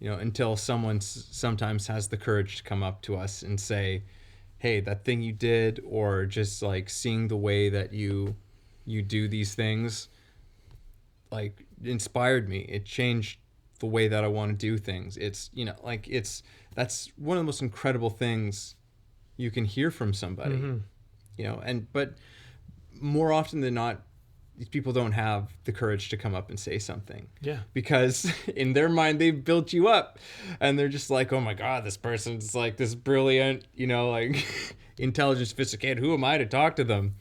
until someone sometimes has the courage to come up to us and say, hey, that thing you did, or just like seeing the way that you do these things, like, inspired me. It changed the way that I want to do things. It's, that's one of the most incredible things you can hear from somebody, but more often than not, these people don't have the courage to come up and say something. Yeah. Because in their mind, they've built you up and they're just like, oh my God, this person's like this brilliant, like intelligent, sophisticated. Who am I to talk to them?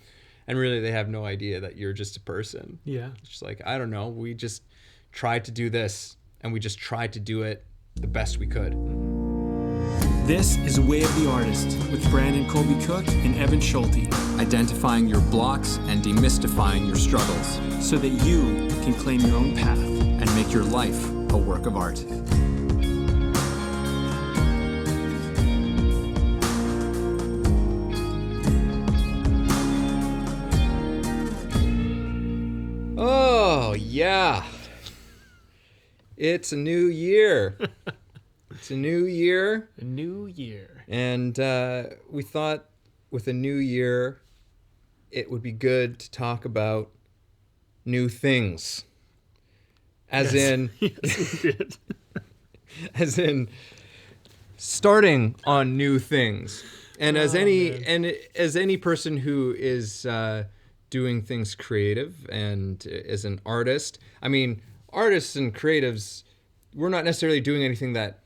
And really, they have no idea that you're just a person. Yeah. It's just like, I don't know. We just tried to do this and we just tried to do it the best we could. This is Way of the Artist with Brandon Colby Cook and Evan Schulte. Identifying your blocks and demystifying your struggles so that you can claim your own path and make your life a work of art. Oh, yeah. It's a new year. It's a new year. A new year. And we thought with a new year, it would be good to talk about new things. As in, yes, we did. As in starting on new things. And as any person who is doing things creative and is an artist, I mean, artists and creatives, we're not necessarily doing anything that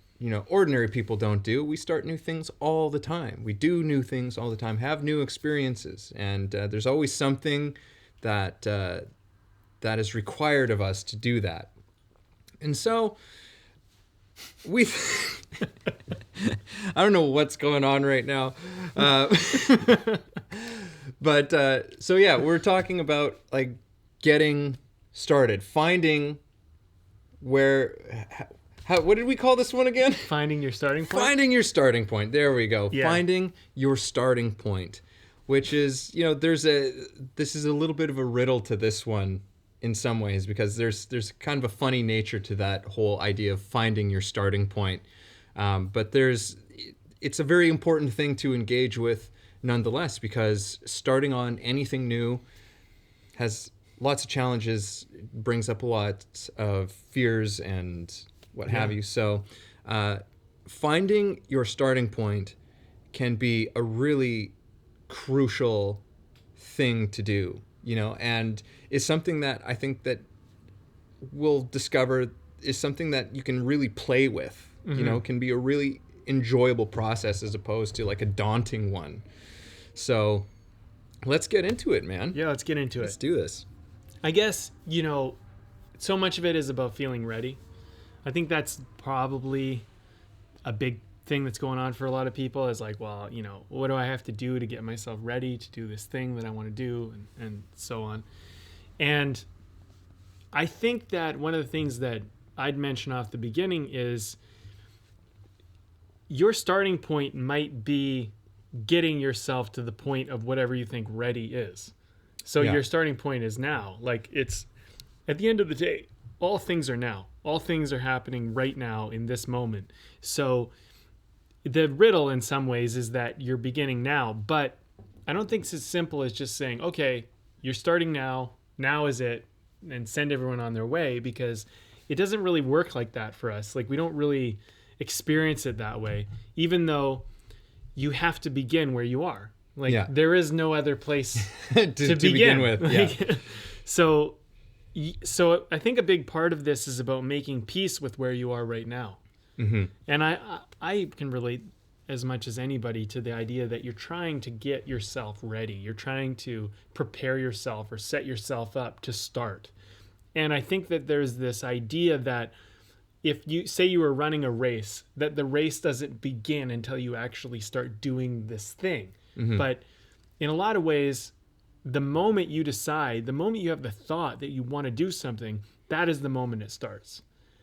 ordinary people don't do. We start new things all the time. We do new things all the time, have new experiences. And there's always something that is required of us to do that. And so we, I don't know what's going on right now. But so yeah, we're talking about like getting started, finding what did we call this one again? Finding your starting point? Finding your starting point. There we go. Yeah. Finding your starting point, which is, this is a little bit of a riddle to this one in some ways, because there's kind of a funny nature to that whole idea of finding your starting point. But it's a very important thing to engage with nonetheless, because starting on anything new has lots of challenges, brings up a lot of fears and what have you. So finding your starting point can be a really crucial thing to do, and is something that I think that we'll discover is something that you can really play with, can be a really enjoyable process as opposed to like a daunting one. So let's get into it, man. Yeah, let's get into it. Let's do this. I guess, so much of it is about feeling ready. I think that's probably a big thing that's going on for a lot of people is like, well, what do I have to do to get myself ready to do this thing that I want to do, and so on. And I think that one of the things that I'd mention off the beginning is your starting point might be getting yourself to the point of whatever you think ready is. So your starting point is now. Like, it's at the end of the day, all things are now. All things are happening right now in this moment. So the riddle in some ways is that you're beginning now, but I don't think it's as simple as just saying, okay, you're starting now, now is it, and send everyone on their way, because it doesn't really work like that for us. Like, we don't really experience it that way, even though you have to begin where you are. Like, there is no other place to begin with. Like, So I think a big part of this is about making peace with where you are right now. Mm-hmm. And I can relate as much as anybody to the idea that you're trying to get yourself ready. You're trying to prepare yourself or set yourself up to start. And I think that there's this idea that if you say you were running a race, that the race doesn't begin until you actually start doing this thing. Mm-hmm. But in a lot of ways, the moment you decide, the moment you have the thought that you want to do something, that is the moment it starts.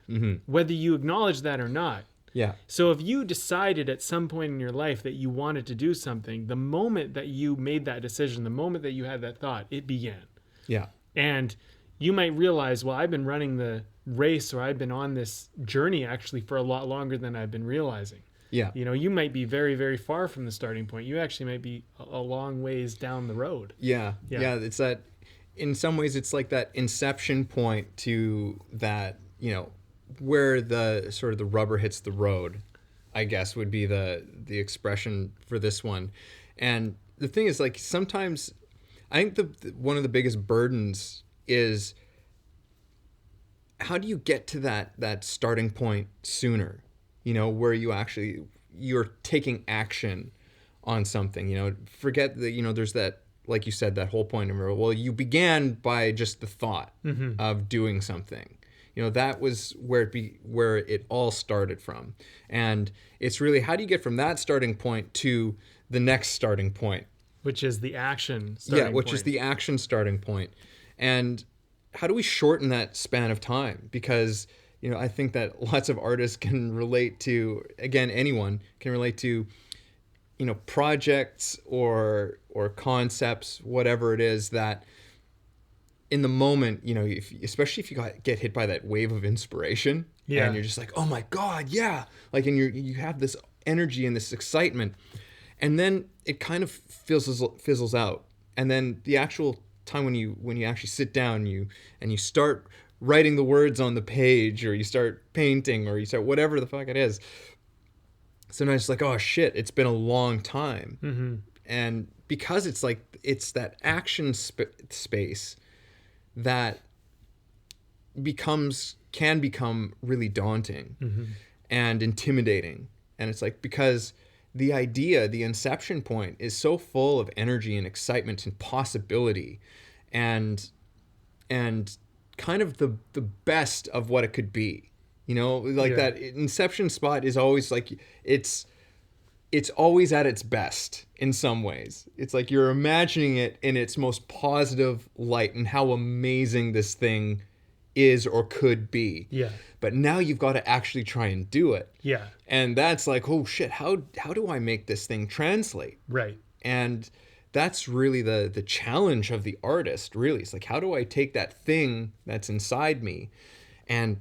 Mm-hmm. Whether you acknowledge that or not. Yeah. So if you decided at some point in your life that you wanted to do something, the moment that you made that decision, the moment that you had that thought, it began. Yeah. And you might realize, well, I've been running the race, or I've been on this journey actually for a lot longer than I've been realizing. Yeah. You know, you might be very, very far from the starting point. You actually might be a long ways down the road. Yeah. Yeah. Yeah. It's that, in some ways, it's like that inception point to that, where the sort of the rubber hits the road, I guess would be the expression for this one. And the thing is, like, sometimes I think one of the biggest burdens is, how do you get to that starting point sooner? Where you're taking action on something. Forget that, there's that, like you said, that whole point of, well, you began by just the thought of doing something. That was where it all started from. And it's really, how do you get from that starting point to the next starting point? Which is the action starting point. Which is the action starting point. And how do we shorten that span of time? Because, I think that lots of artists can relate to, again, anyone can relate to, projects or concepts, whatever it is, that in the moment, especially if you get hit by that wave of inspiration, and you're just like, oh my God, yeah. Like, and you have this energy and this excitement, and then it kind of fizzles out. And then the actual time when you actually sit down, and you start writing the words on the page, or you start painting, or you start whatever the fuck it is, sometimes it's like, oh shit, it's been a long time. Mm-hmm. And because it's like, it's that action space that can become really daunting and intimidating. And it's like, because the inception point is so full of energy and excitement and possibility, and kind of the best of what it could be. That inception spot is always like, it's always at its best in some ways. It's like you're imagining it in its most positive light and how amazing this thing is or could be. Yeah. But now you've got to actually try and do it. Yeah. And that's like, oh shit, how do I make this thing translate? Right. And that's really the challenge of the artist, really. It's like, how do I take that thing that's inside me and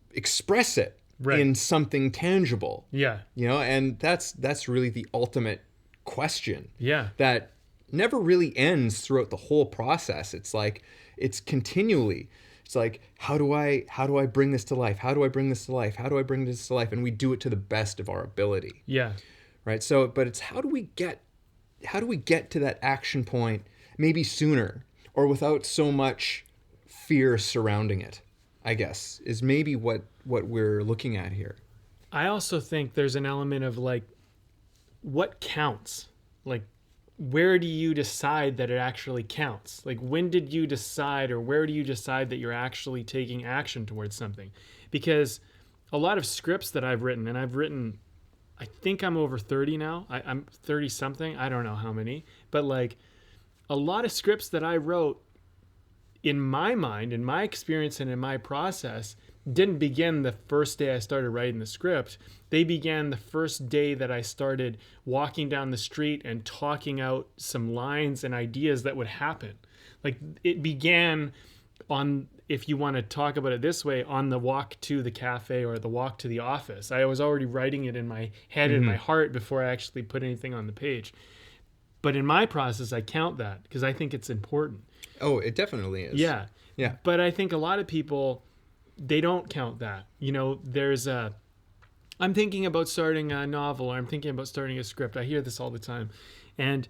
express it in something tangible? Yeah. And that's really the ultimate question. Yeah. That never really ends throughout the whole process. It's like, it's continually, it's like, how do I bring this to life? How do I bring this to life? How do I bring this to life? And we do it to the best of our ability. Yeah. Right. So, but it's how do we get to that action point maybe sooner, or without so much fear surrounding it, I guess, is maybe what we're looking at here. I also think there's an element of, like, what counts? Like, where do you decide that it actually counts? Like, when did you decide, or where do you decide that you're actually taking action towards something? Because a lot of scripts that I've written, and I've written, I think I'm over 30 now. I'm 30 something. I don't know how many. But, like, a lot of scripts that I wrote, in my mind, in my experience, and in my process, didn't begin the first day I started writing the script. They began the first day that I started walking down the street and talking out some lines and ideas that would happen. Like, it began on, if you want to talk about it this way, on the walk to the cafe or the walk to the office. I was already writing it in my head and my heart before I actually put anything on the page. But in my process, I count that because I think it's important. Oh, it definitely is. Yeah. Yeah. But I think a lot of people, they don't count that. I'm thinking about starting a novel, or I'm thinking about starting a script. I hear this all the time. And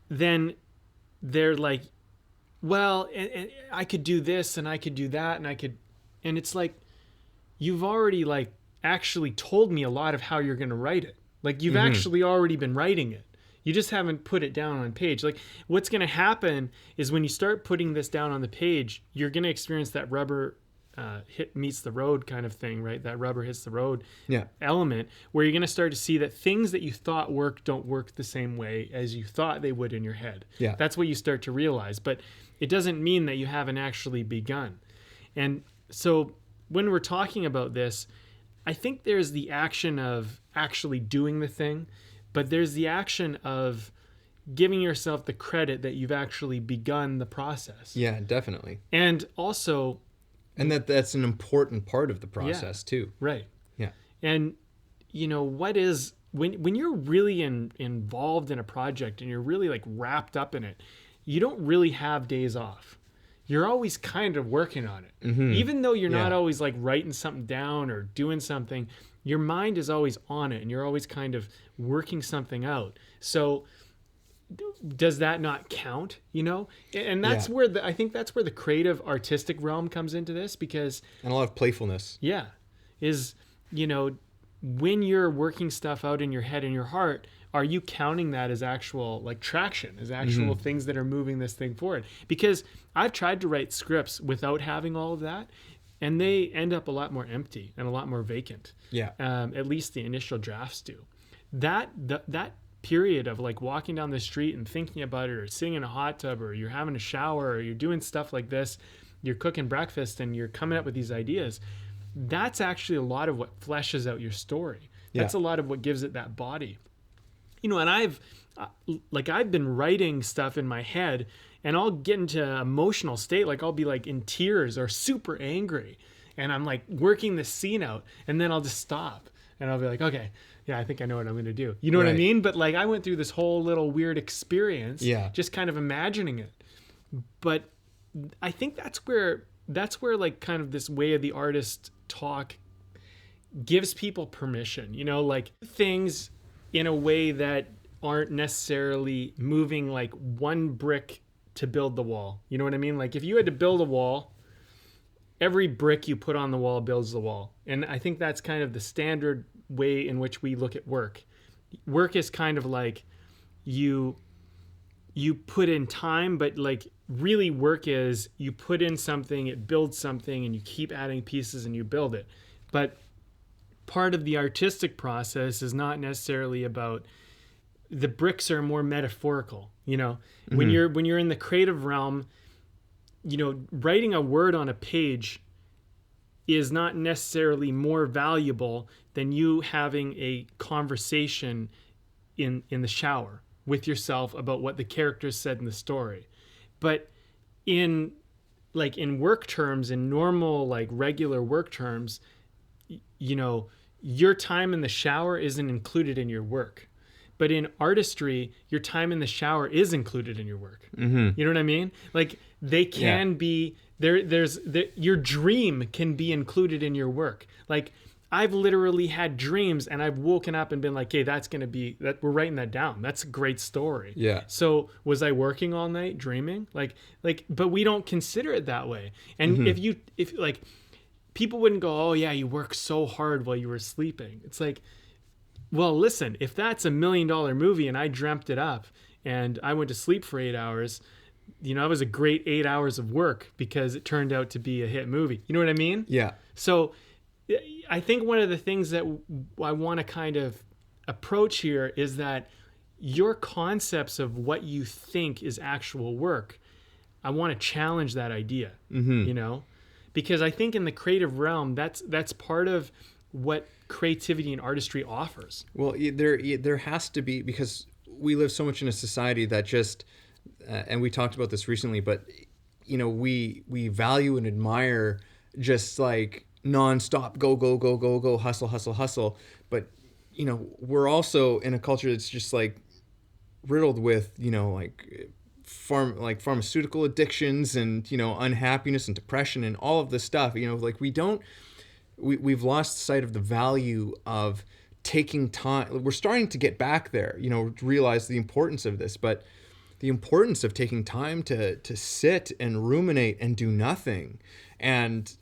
then they're like, well, and I could do this, and I could do that, and it's like, you've already, like, actually told me a lot of how you're going to write it. Like, you've actually already been writing it. You just haven't put it down on page. Like, what's going to happen is when you start putting this down on the page, you're going to experience that rubber hit meets the road kind of thing, right? That rubber hits the road element, where you're going to start to see that things that you thought worked don't work the same way as you thought they would in your head. Yeah. That's what you start to realize. But it doesn't mean that you haven't actually begun. And so when we're talking about this, I think there's the action of actually doing the thing, but there's the action of giving yourself the credit that you've actually begun the process. Yeah, definitely. And also, And that's an important part of the process too. Right. Yeah. And what is when you're really involved in a project and you're really like wrapped up in it, you don't really have days off. You're always kind of working on it. Even though you're not always like writing something down or doing something, your mind is always on it and you're always kind of working something out. So does that not count, And that's where I think that's where the creative artistic realm comes into this, because and a lot of playfulness. Is when you're working stuff out in your head and your heart, are you counting that as actual like traction, as actual things that are moving this thing forward? Because I've tried to write scripts without having all of that, and they end up a lot more empty and a lot more vacant. At least the initial drafts do. That period of like walking down the street and thinking about it, or sitting in a hot tub, or you're having a shower, or you're doing stuff like this, you're cooking breakfast and you're coming up with these ideas, that's actually a lot of what fleshes out your story. That's a lot of what gives it that body. And I've been writing stuff in my head, and I'll get into an emotional state, like I'll be like in tears or super angry, and I'm like working the scene out, and then I'll just stop and I'll be like, okay, yeah, I think I know what I'm going to do. You know what I mean? But like I went through this whole little weird experience, just kind of imagining it. But I think that's where like kind of this way of the artist talk gives people permission, like things in a way that aren't necessarily moving like one brick to build the wall. You know what I mean? Like if you had to build a wall, every brick you put on the wall builds the wall. And I think that's kind of the standard way in which we look at work. Work is kind of like you put in time, but like really work is you put in something, it builds something, and you keep adding pieces and you build it. But part of the artistic process is not necessarily about, the bricks are more metaphorical, when you're in the creative realm, writing a word on a page is not necessarily more valuable than you having a conversation in the shower with yourself about what the characters said in the story. But in work terms, in normal, like regular work terms, your time in the shower isn't included in your work. But in artistry, your time in the shower is included in your work. You know what I mean? Like they can be there. Your dream can be included in your work. Like I've literally had dreams, and I've woken up and been like, "Hey, that's gonna be that. We're writing that down. That's a great story." So was I working all night dreaming? Like, but we don't consider it that way. And if like, people wouldn't go, "Oh yeah, you worked so hard while you were sleeping." It's like, well, listen, if that's $1 million movie and I dreamt it up and I went to sleep for 8 hours, it was a great 8 hours of work because it turned out to be a hit movie. You know what I mean? So I think one of the things that I want to kind of approach here is that your concepts of what you think is actual work, I want to challenge that idea, because I think in the creative realm, that's part of what creativity and artistry offers. Well, there has to be, because we live so much in a society that just, and we talked about this recently, but we value and admire just like nonstop go, hustle. But we're also in a culture that's just like riddled with pharmaceutical addictions and unhappiness and depression and all of this stuff. Like we've lost sight of the value of taking time. We're starting to get back there, realize the importance of this, but the importance of taking time to sit and ruminate and do nothing, and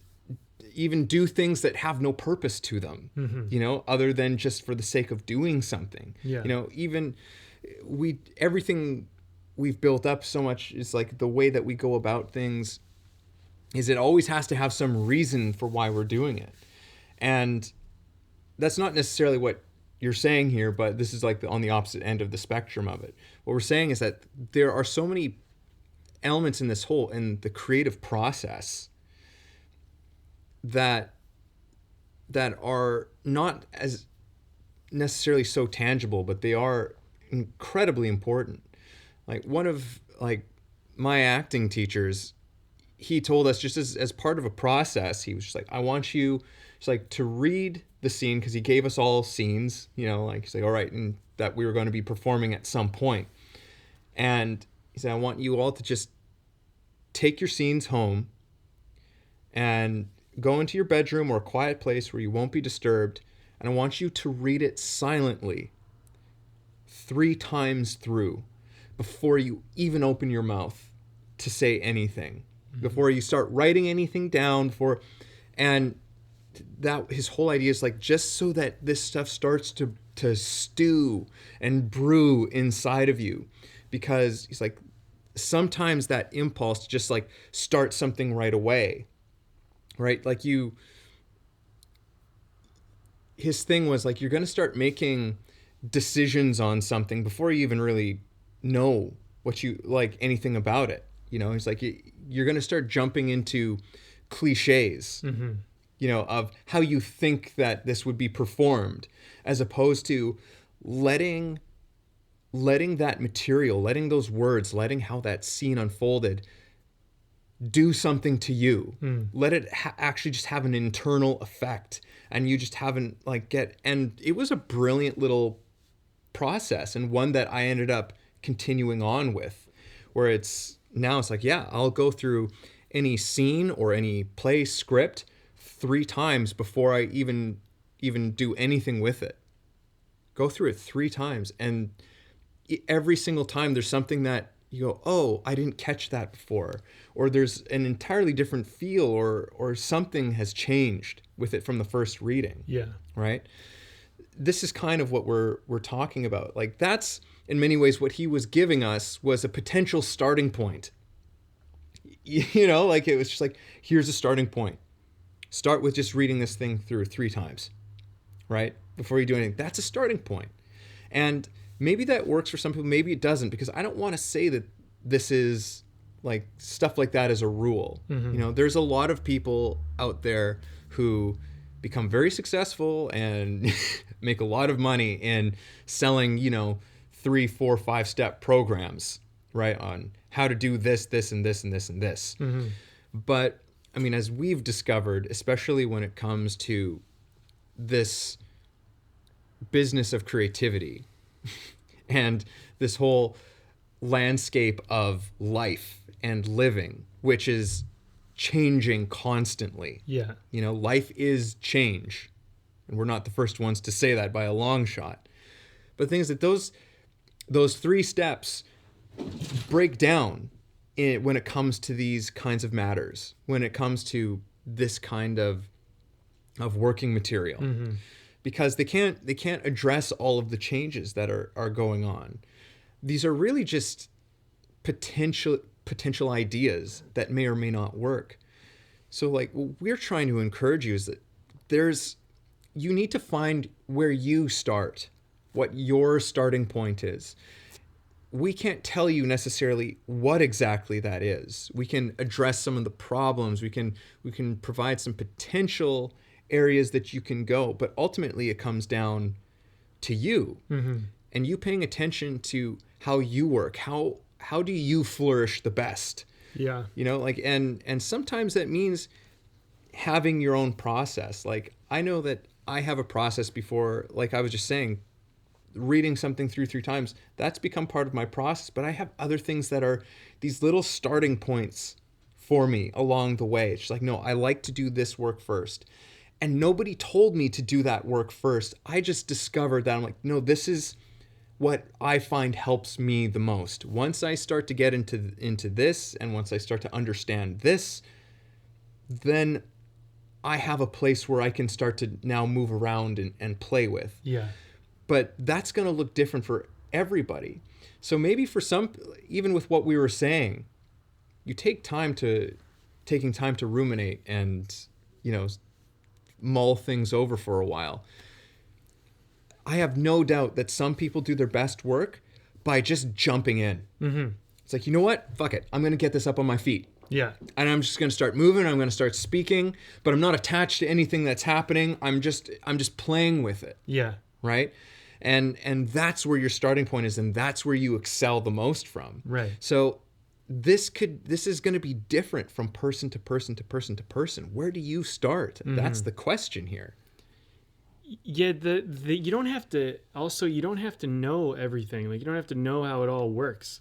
even do things that have no purpose to them, other than just for the sake of doing something. Even everything we've built up so much is like the way that we go about things is it always has to have some reason for why we're doing it. And that's not necessarily what you're saying here, but this is like on the opposite end of the spectrum of it. What we're saying is that there are so many elements in the creative process that are not as necessarily so tangible, but they are incredibly important. Like one of my acting teachers, he told us just as part of a process, he was just like, I want you just like to read the scene, because he gave us all scenes, you know, like he's like, all right, and that we were going to be performing at some point. And he said, I want you all to just take your scenes home and go into your bedroom or a quiet place where you won't be disturbed. And I want you to read it silently 3 times through before you even open your mouth to say anything, before you start writing anything down. And that his whole idea is like, just so that this stuff starts to stew and brew inside of you, because he's like, sometimes that impulse to just like start something right away, right? Like his thing was like, you're going to start making decisions on something before you even really know what you like anything about it. You know, he's like, you're going to start jumping into cliches, you know, of how you think that this would be performed, as opposed to letting that material, letting those words, letting how that scene unfolded do something to you. Let it actually just have an internal effect, and you just haven't like and it was a brilliant little process, and one that I ended up continuing on with, where it's like, yeah, I'll go through any scene or any play script 3 times before I even do anything with it. Go through it 3 times, and every single time there's something that you go, oh, I didn't catch that before, or there's an entirely different feel, or something has changed with it from the first reading. Yeah. Right? This is kind of what we're talking about. Like, that's in many ways what he was giving us was a potential starting point. You know, like it was just like, here's a starting point. Start with just reading this thing through 3 times, right? Before you do anything. That's a starting point. And maybe that works for some people, maybe it doesn't, because I don't want to say that this is like stuff like that as a rule. You know, there's a lot of people out there who become very successful and make a lot of money in selling, you know, 3, 4, 5-step programs, right, on how to do this, this, and this, and this, and this. But I mean, as we've discovered, especially when it comes to this business of creativity and this whole landscape of life and living, which is changing constantly. Yeah. You know, life is change. And we're not the first ones to say that by a long shot. But the thing is that those 3 steps break down when it comes to these kinds of matters, when it comes to this kind of working material. Because they can't address all of the changes that are going on. These are really just potential ideas that may or may not work. So like, what we're trying to encourage you is that you need to find where you start, what your starting point is. We can't tell you necessarily what exactly that is. We can address some of the problems. We can provide some potential areas that you can go, but ultimately it comes down to you and you paying attention to how you work. How do you flourish the best? Yeah. You know, like, and sometimes that means having your own process. Like, I know that I have a process before, like I was just saying, reading something through 3 times, that's become part of my process. But I have other things that are these little starting points for me along the way. It's like, no, I like to do this work first. And nobody told me to do that work first. I just discovered that I'm like, no, this is what I find helps me the most. Once I start to get into this, and once I start to understand this, then I have a place where I can start to now move around and play with. Yeah. But that's going to look different for everybody. So maybe for some, even with what we were saying, you taking time to ruminate and, you know, mull things over for a while. I have no doubt that some people do their best work by just jumping in. It's like, you know what? Fuck it. I'm going to get this up on my feet. Yeah. And I'm just going to start moving. I'm going to start speaking, but I'm not attached to anything that's happening. I'm just playing with it. Yeah. Right? And that's where your starting point is, and that's where you excel the most from. Right. So this is going to be different from person to person to person to person. Where do you start? That's the question here. Yeah, you don't have to. Also, you don't have to know everything. Like, you don't have to know how it all works.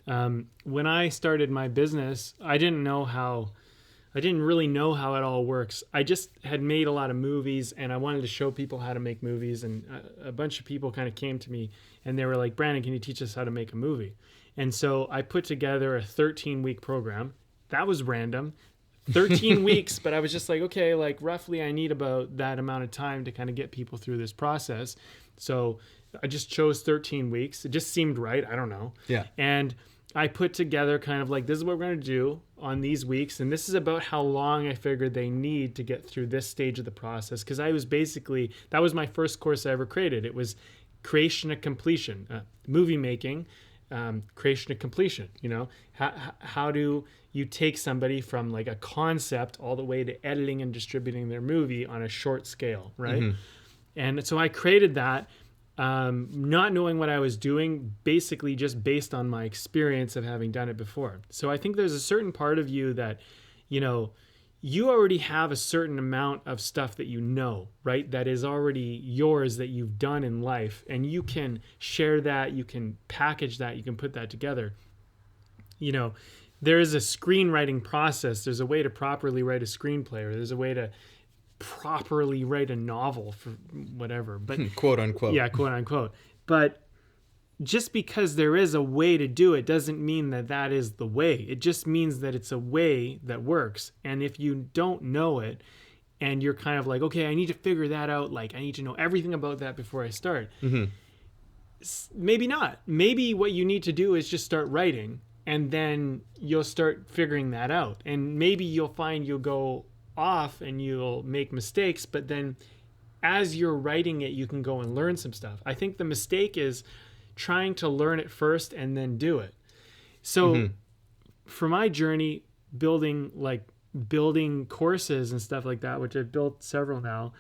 When I started my business, I didn't really know how it all works. I just had made a lot of movies, and I wanted to show people how to make movies. And a bunch of people kind of came to me, and they were like, "Brandon, can you teach us how to make a movie?" And so I put together a 13-week program. That was random. 13 weeks, but I was just like, okay, like roughly I need about that amount of time to kind of get people through this process. So I just chose 13 weeks. It just seemed right. I don't know. Yeah. And I put together kind of like, this is what we're going to do on these weeks. And this is about how long I figured they need to get through this stage of the process. Because I was that was my first course I ever created. It was creation to completion, movie making, creation to completion. You know, how do you take somebody from like a concept all the way to editing and distributing their movie on a short scale, right? And so I created that, not knowing what I was doing, basically just based on my experience of having done it before. So I think there's a certain part of you that, you know, you already have a certain amount of stuff that you know, right? That is already yours, that you've done in life, and you can share that, you can package that, you can put that together. You know, there is a screenwriting process. There's a way to properly write a screenplay, or there's a way to properly write a novel, for whatever. But quote unquote. Yeah, quote unquote. But just because there is a way to do it doesn't mean that that is the way. It just means that it's a way that works. And if you don't know it, and you're kind of like, okay, I need to figure that out. Like, I need to know everything about that before I start. Maybe not. Maybe what you need to do is just start writing, and then you'll start figuring that out. And maybe you'll find you'll go off and you'll make mistakes, but then as you're writing it, you can go and learn some stuff. I think the mistake is trying to learn it first and then do it. So for my journey, building courses and stuff like that, which I've built several now,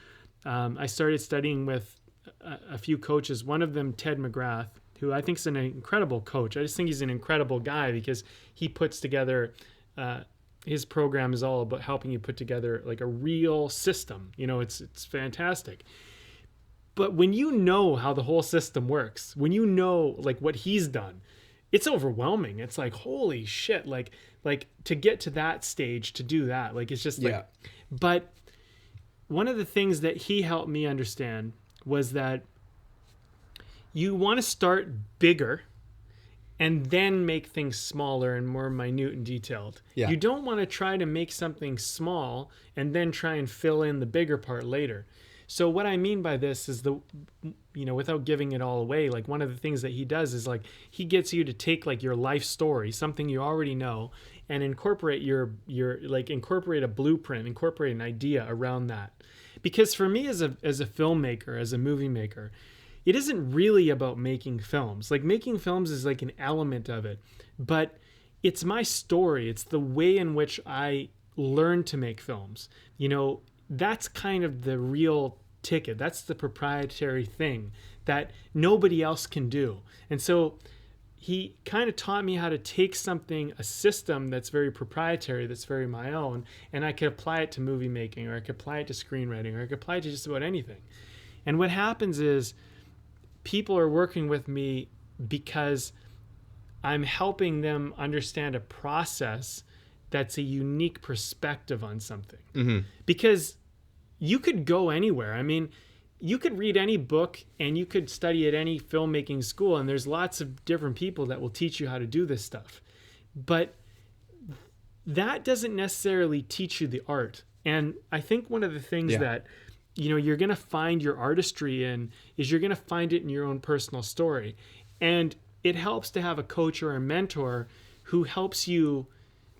I started studying with a few coaches, one of them, Ted McGrath, who I think is an incredible coach. I just think he's an incredible guy because he puts together, his program is all about helping you put together like a real system. You know, it's fantastic. But when you know how the whole system works, when you know like what he's done, it's overwhelming. It's like, holy shit, like to get to that stage, to do that, like, it's just like, but one of the things that he helped me understand was that you want to start bigger and then make things smaller and more minute and detailed. Yeah. You don't want to try to make something small and then try and fill in the bigger part later. So what I mean by this is without giving it all away, like one of the things that he does is like, he gets you to take like your life story, something you already know, and incorporate incorporate a blueprint, incorporate an idea around that. Because for me as a filmmaker, as a movie maker, it isn't really about making films. Like, making films is like an element of it, but it's my story. It's the way in which I learned to make films. You know, that's kind of the real ticket. That's the proprietary thing that nobody else can do. And so he kind of taught me how to take something, a system that's very proprietary, that's very my own, and I could apply it to movie making, or I could apply it to screenwriting, or I could apply it to just about anything. And what happens is, people are working with me because I'm helping them understand a process that's a unique perspective on something. Because you could go anywhere. I mean, you could read any book and you could study at any filmmaking school, and there's lots of different people that will teach you how to do this stuff. But that doesn't necessarily teach you the art. And I think one of the things that you're going to find your artistry in is you're going to find it in your own personal story. And it helps to have a coach or a mentor who helps you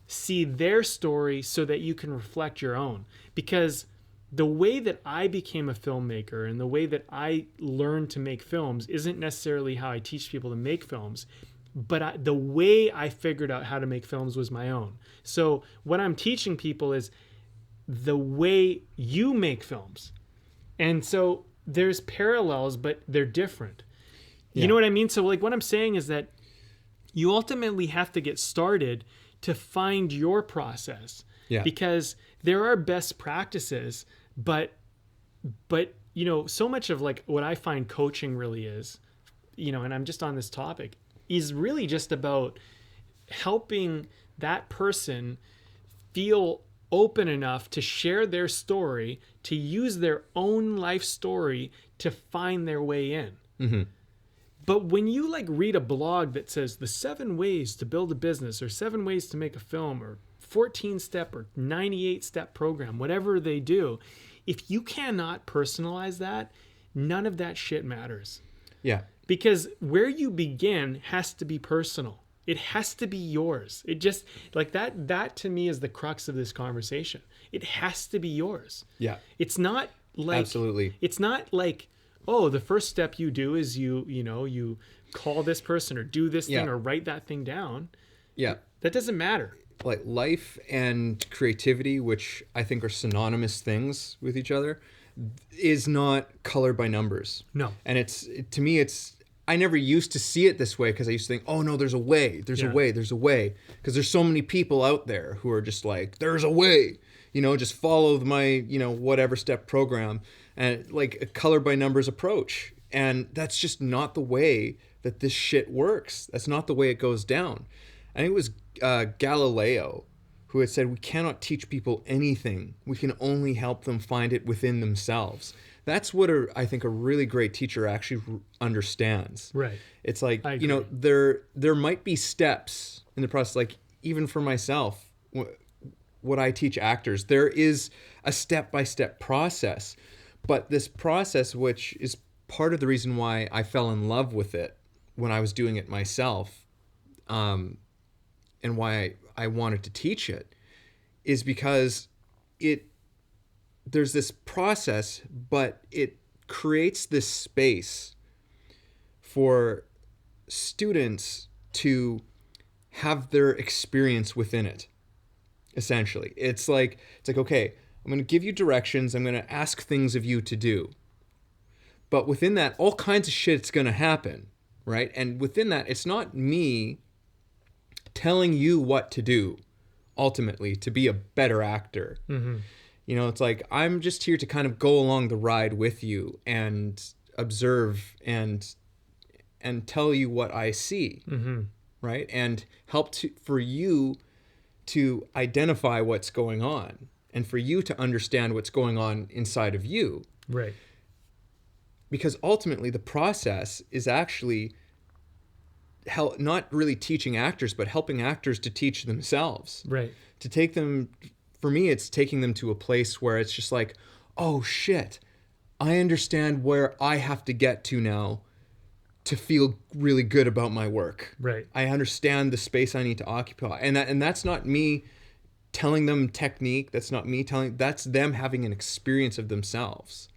see their story so that you can reflect your own. Because the way that I became a filmmaker and the way that I learned to make films isn't necessarily how I teach people to make films, but the way I figured out how to make films was my own. So what I'm teaching people is the way you make films. And so there's parallels, but they're different. You know what I mean? So like what I'm saying is that you ultimately have to get started to find your process. Yeah. Because there are best practices, but you know, so much of like what I find coaching really is, you know, and I'm just on this topic, is really just about helping that person feel open enough to share their story, to use their own life story to find their way in. Mm-hmm. But when you like read a blog that says the 7 ways to build a business, or 7 ways to make a film, or 14-step or 98-step program, whatever they do, if you cannot personalize that, none of that shit matters. Yeah. Because where you begin has to be personal. It has to be yours. It just, like, that to me is the crux of this conversation. It has to be yours. Yeah. It's not like, absolutely. It's not like, oh, the first step you do is you call this person or do this thing or write that thing down. Yeah. That doesn't matter. Like life and creativity, which I think are synonymous things with each other, is not colored by numbers. No. And to me, I never used to see it this way, because I used to think, oh no, there's a way, there's a way. Because there's so many people out there who are just like, there's a way, just follow my, whatever step program, and like a color by numbers approach. And that's just not the way that this shit works. That's not the way it goes down. I think it was Galileo who had said, we cannot teach people anything. We can only help them find it within themselves. That's what I think a really great teacher actually understands. Right. It's like, there might be steps in the process, like even for myself, what I teach actors, there is a step-by-step process. But this process, which is part of the reason why I fell in love with it when I was doing it myself, and why I wanted to teach it, is because there's this process, but it creates this space for students to have their experience within it. Essentially, it's like, okay, I'm going to give you directions. I'm going to ask things of you to do. But within that, all kinds of shit's going to happen, right? And within that, it's not me telling you what to do, ultimately, to be a better actor. Mm-hmm. It's like, I'm just here to kind of go along the ride with you and observe and tell you what I see, right? And help for you to identify what's going on, and for you to understand what's going on inside of you. Right. Because ultimately the process is actually not really teaching actors, but helping actors to teach themselves. Right. To take them, for me, it's taking them to a place where it's just like, oh shit, I understand where I have to get to now to feel really good about my work. Right. I understand the space I need to occupy. And that's not me telling them technique. That's not me that's them having an experience of themselves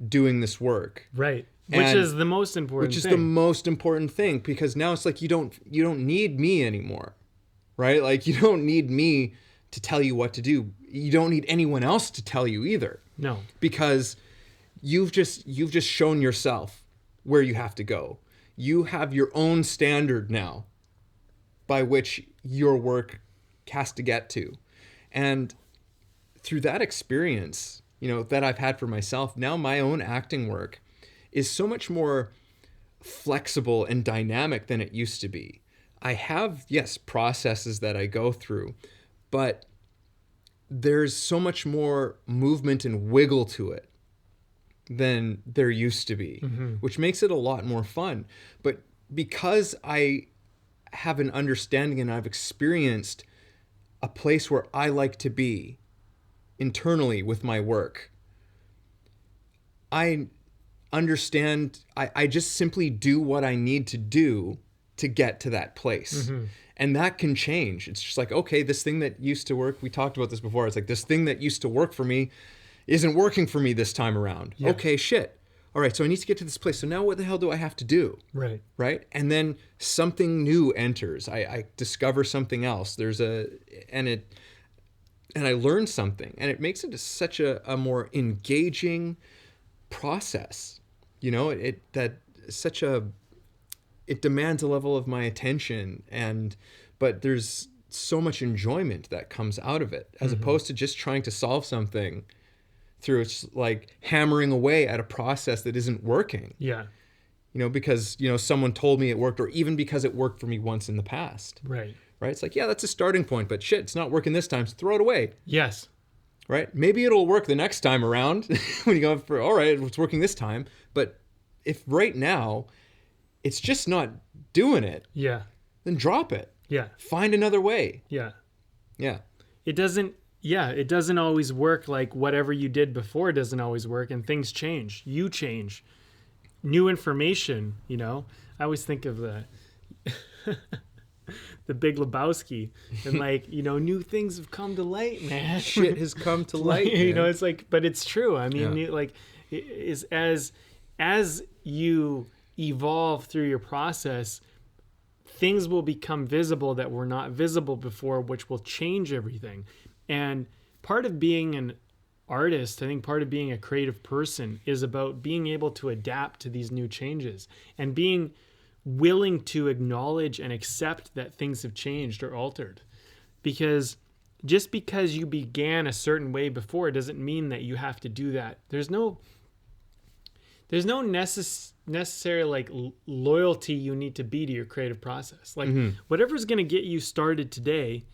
doing this work. Right. Which is the most important thing. The most important thing, because now it's like you don't need me anymore. Right? Like, you don't need me to tell you what to do. You don't need anyone else to tell you either. No. Because you've just shown yourself where you have to go. You have your own standard now by which your work has to get to. And through that experience, that I've had for myself, now my own acting work is so much more flexible and dynamic than it used to be. I have, yes, processes that I go through, but there's so much more movement and wiggle to it than there used to be, which makes it a lot more fun. But because I have an understanding and I've experienced a place where I like to be internally with my work, I understand, I just simply do what I need to do to get to that place. And that can change. It's just like, okay, this thing that used to work, we talked about this before, it's like, this thing that used to work for me isn't working for me this time around. Yeah. Okay, shit. All right, so I need to get to this place. So now what the hell do I have to do? Right. Right? And then something new enters. I discover something else. And I learn something. And it makes it such a more engaging process. Such a it demands a level of my attention, but there's so much enjoyment that comes out of it, as opposed to just trying to solve something through like hammering away at a process that isn't working. Yeah. Because, someone told me it worked, or even because it worked for me once in the past. Right. Right? It's like, yeah, that's a starting point, but shit, it's not working this time, so throw it away. Yes. Right? Maybe it'll work the next time around when you go for, all right, it's working this time. But if right now it's just not doing it, yeah, then drop it. Yeah. Find another way. Yeah. Yeah. It doesn't always work. Like whatever you did before doesn't always work, and things change. You change. New information, I always think of the Big Lebowski, and like, new things have come to light, man. Shit has come to light. It's like, but it's true. I mean, like, is as you evolve through your process, things will become visible that were not visible before, which will change everything. And part of being an artist, I think part of being a creative person is about being able to adapt to these new changes and being willing to acknowledge and accept that things have changed or altered. Because just because you began a certain way before doesn't mean that you have to do that. There's no necessary like loyalty you need to be to your creative process. Like whatever's going to get you started today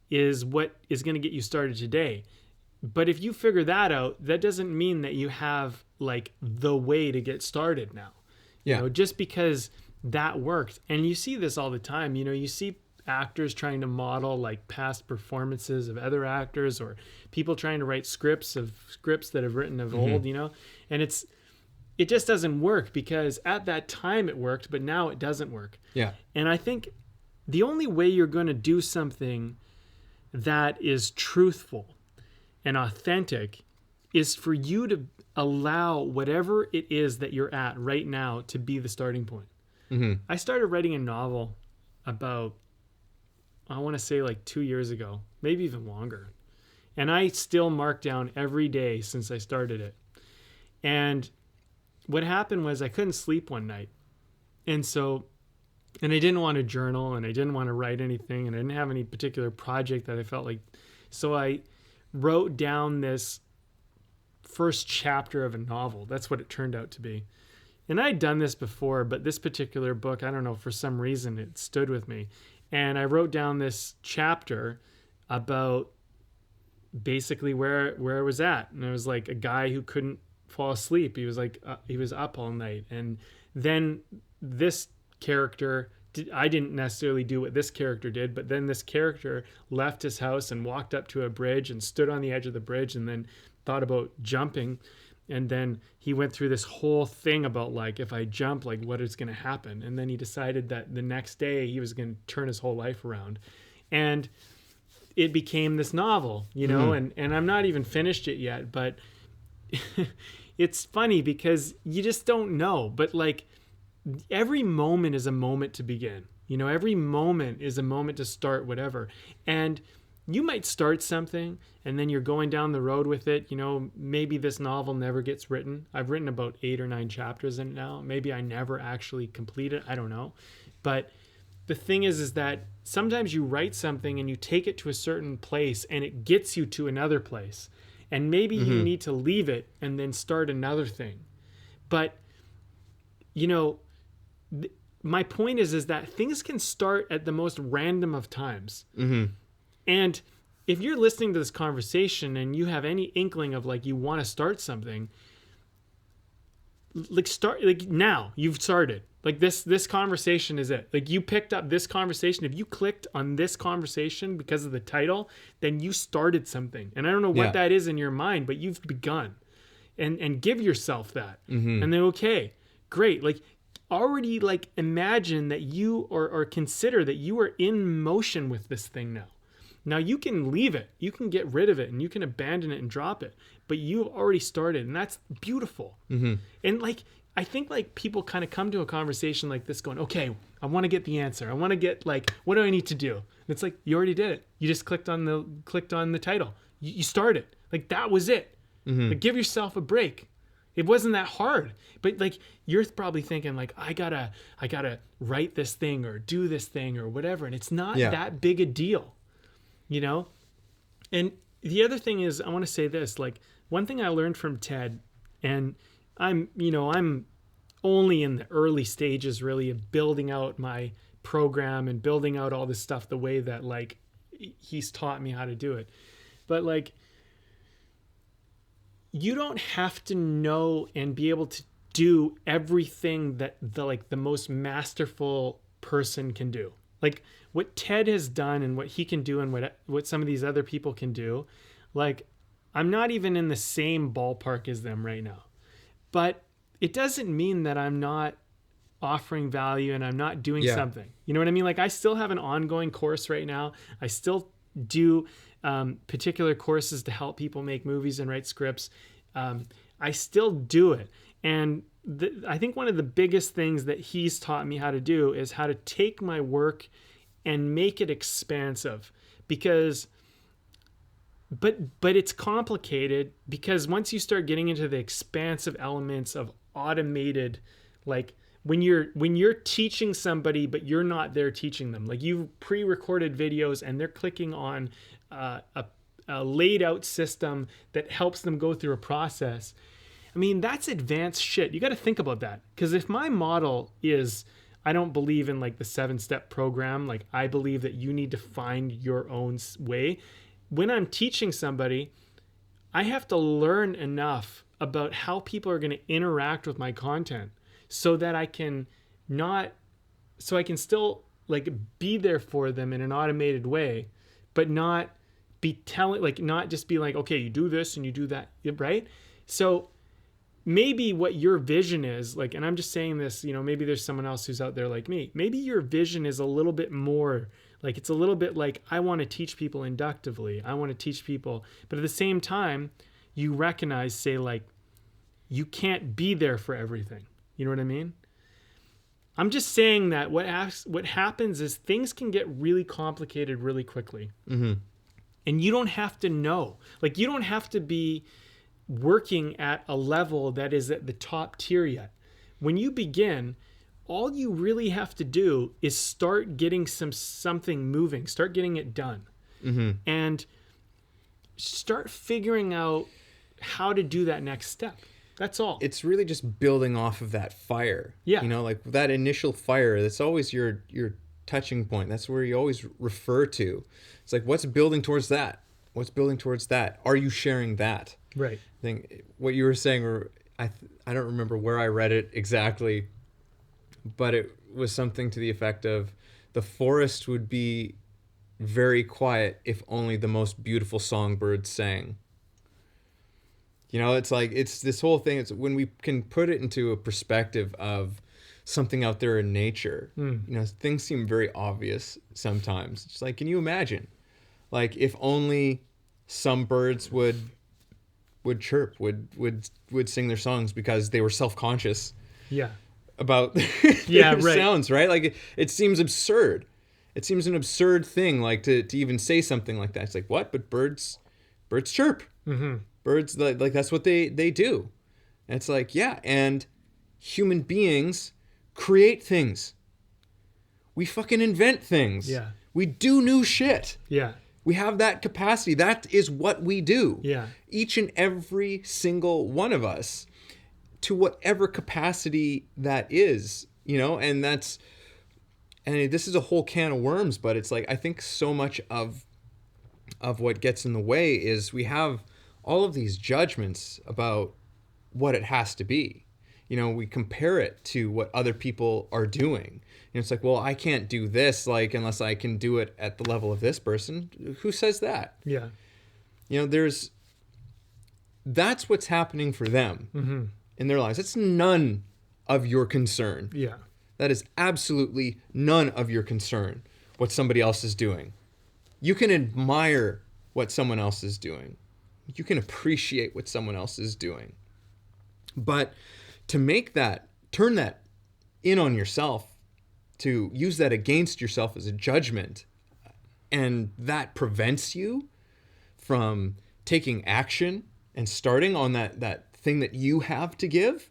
is what is going to get you started today. But if you figure that out, that doesn't mean that you have like the way to get started now. Yeah. Just because that worked. And you see this all the time. You see actors trying to model like past performances of other actors, or people trying to write scripts that have written of old, and it just doesn't work because at that time it worked, but now it doesn't work. Yeah. And I think the only way you're going to do something that is truthful and authentic is for you to allow whatever it is that you're at right now to be the starting point. I started writing a novel about, I want to say like 2 years ago, maybe even longer. And I still mark down every day since I started it. And what happened was I couldn't sleep one night. And I didn't want to journal, and I didn't want to write anything, and I didn't have any particular project that I felt like. So I wrote down this first chapter of a novel. That's what it turned out to be. And I'd done this before, but this particular book, I don't know, for some reason it stood with me. And I wrote down this chapter about basically where I was at. And it was like a guy who couldn't fall asleep. He was like, he was up all night. And then this character, I didn't necessarily do what this character did, but then this character left his house and walked up to a bridge and stood on the edge of the bridge and then thought about jumping. And then he went through this whole thing about like, if I jump, like what is going to happen? And then he decided that the next day he was going to turn his whole life around. And it became this novel, and I'm not even finished it yet, but it's funny because you just don't know. But like every moment is a moment to begin. Every moment is a moment to start whatever. And you might start something and then you're going down the road with it. Maybe this novel never gets written. I've written about 8 or 9 chapters in it now. Maybe I never actually complete it. I don't know. But the thing is that sometimes you write something and you take it to a certain place and it gets you to another place. And maybe you need to leave it and then start another thing. But, my point is that things can start at the most random of times. And if you're listening to this conversation and you have any inkling of like you want to start something, like now you've started. Like this conversation is it. Like you picked up this conversation. If you clicked on this conversation because of the title, then you started something. And I don't know what that is in your mind, but you've begun. And give yourself that. And then okay, great. Like already like imagine that you or consider that you are in motion with this thing now. Now you can leave it, you can get rid of it, and you can abandon it and drop it, but you've already started, and that's beautiful. And like, I think like people kind of come to a conversation like this going, okay, I want to get the answer. I want to get like, what do I need to do? And it's like, you already did it. You just clicked on the title. You started. Like that was it. Like give yourself a break. It wasn't that hard. But like you're probably thinking like I gotta write this thing or do this thing or whatever, and it's not that big a deal, you know. And the other thing is, I want to say this, like one thing I learned from Ted, and I'm only in the early stages really of building out my program and building out all this stuff the way that like he's taught me how to do it. But like you don't have to know and be able to do everything that the most masterful person can do. Like what Ted has done and what he can do and what some of these other people can do, like I'm not even in the same ballpark as them right now. But it doesn't mean that I'm not offering value and I'm not doing something. You know what I mean? Like I still have an ongoing course right now. I still do particular courses to help people make movies and write scripts. I still do it. And I think one of the biggest things that he's taught me how to do is how to take my work and make it expansive, because but it's complicated, because once you start getting into the expansive elements of automated, like when you're teaching somebody but you're not there teaching them, like you've pre-recorded videos and they're clicking on a laid out system that helps them go through a process. I mean, that's advanced shit. You got to think about that. Because if my model is, I don't believe in like the 7-step program. Like I believe that you need to find your own way. When I'm teaching somebody, I have to learn enough about how people are going to interact with my content so that I can still like be there for them in an automated way, but not be telling, like not just be like, okay, you do this and you do that, right? So maybe what your vision is, like, and I'm just saying this, you know, maybe there's someone else who's out there like me. Maybe your vision is a little bit more like, it's a little bit like, I want to teach people inductively. I want to teach people, but at the same time, you recognize, say, like, you can't be there for everything. You know what I mean? I'm just saying that what happens is things can get really complicated really quickly. Mm-hmm. And you don't have to know. Like, you don't have to be working at a level that is at the top tier yet. When you begin, all you really have to do is start getting something moving, start getting it done, and start figuring out how to do that next step. That's all. It's really just building off of that fire. Yeah. You know, like that initial fire, that's always your touching point. That's where you always refer to. It's like, what's building towards that? What's building towards that? Are you sharing that? Right. I think what you were saying, or I don't remember where I read it exactly, but it was something to the effect of, the forest would be very quiet if only the most beautiful songbirds sang. You know, it's like, it's this whole thing. It's when we can put it into a perspective of something out there in nature, you know, things seem very obvious sometimes. It's like, can you imagine? Like, if only some birds would chirp, would sing their songs because they were self-conscious about their sounds, right? Like, it seems absurd. It seems an absurd thing, like, to even say something like that. It's like, what? But birds chirp. Mm-hmm. Birds, like that's what they do. And it's like, yeah, and human beings create things. We fucking invent things. Yeah. We do new shit. Yeah. We have that capacity. That is what we do. Yeah. Each and every single one of us, to whatever capacity that is, you know, and this is a whole can of worms, but it's like, I think so much of what gets in the way is we have all of these judgments about what it has to be. You know, we compare it to what other people are doing. And it's like, well, I can't do this, like, unless I can do it at the level of this person. Who says that? Yeah. You know, that's what's happening for them in their lives. It's none of your concern. Yeah. That is absolutely none of your concern what somebody else is doing. You can admire what someone else is doing. You can appreciate what someone else is doing. But to turn that in on yourself, to use that against yourself as a judgment, and that prevents you from taking action and starting on that thing that you have to give,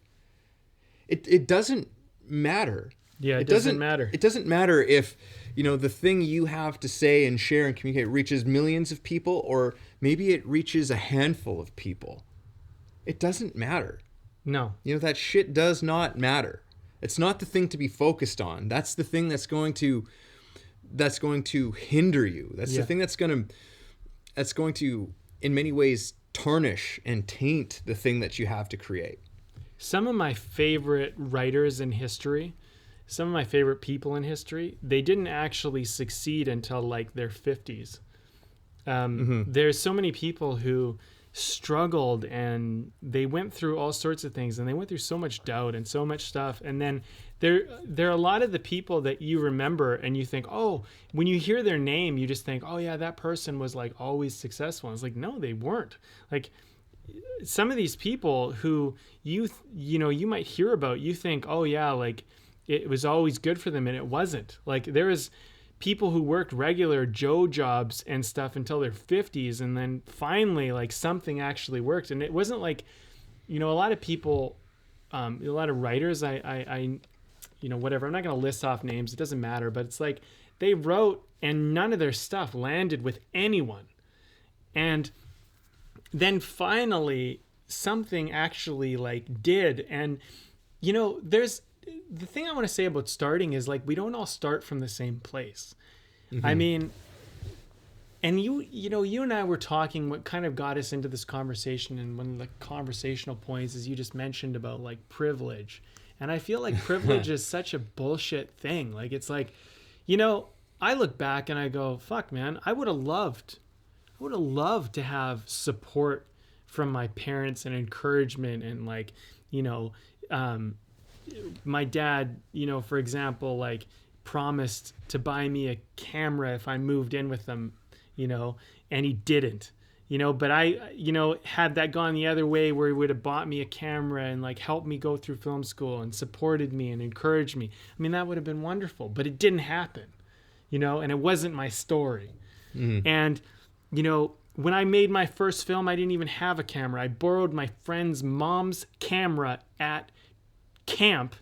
it doesn't matter. Yeah, it doesn't matter. It doesn't matter if, the thing you have to say and share and communicate reaches millions of people, or maybe it reaches a handful of people. It doesn't matter. No. That shit does not matter. It's not the thing to be focused on. That's the thing that's going to hinder you. That's the thing that's going to in many ways tarnish and taint the thing that you have to create. Some of my favorite writers in history, some of my favorite people in history, they didn't actually succeed until like their 50s. There's so many people who struggled and they went through all sorts of things, and they went through so much doubt and so much stuff. And then there are a lot of the people that you remember and you think, oh, when you hear their name, you just think, oh yeah, that person was like always successful. And it's like, no, they weren't. Like, some of these people who you might hear about, you think, oh yeah, like it was always good for them, and it wasn't. Like, there was people who worked regular Joe jobs and stuff until their 50s, and then finally like something actually worked. And it wasn't like, a lot of people, a lot of writers, I whatever, I'm not going to list off names, it doesn't matter, but it's like they wrote and none of their stuff landed with anyone. And then finally something actually like did. And there's the thing I want to say about starting is like, we don't all start from the same place. I mean, and you and I were talking, what kind of got us into this conversation, and one of the conversational points is you just mentioned about like privilege. And I feel like privilege is such a bullshit thing. Like, it's like, I look back and I go, fuck man, I would have loved to have support from my parents and encouragement, and like, my dad, for example, like promised to buy me a camera if I moved in with them, and he didn't, but I, had that gone the other way, where he would have bought me a camera and like helped me go through film school and supported me and encouraged me. I mean, that would have been wonderful, but it didn't happen, and it wasn't my story. And, when I made my first film, I didn't even have a camera. I borrowed my friend's mom's camera at camp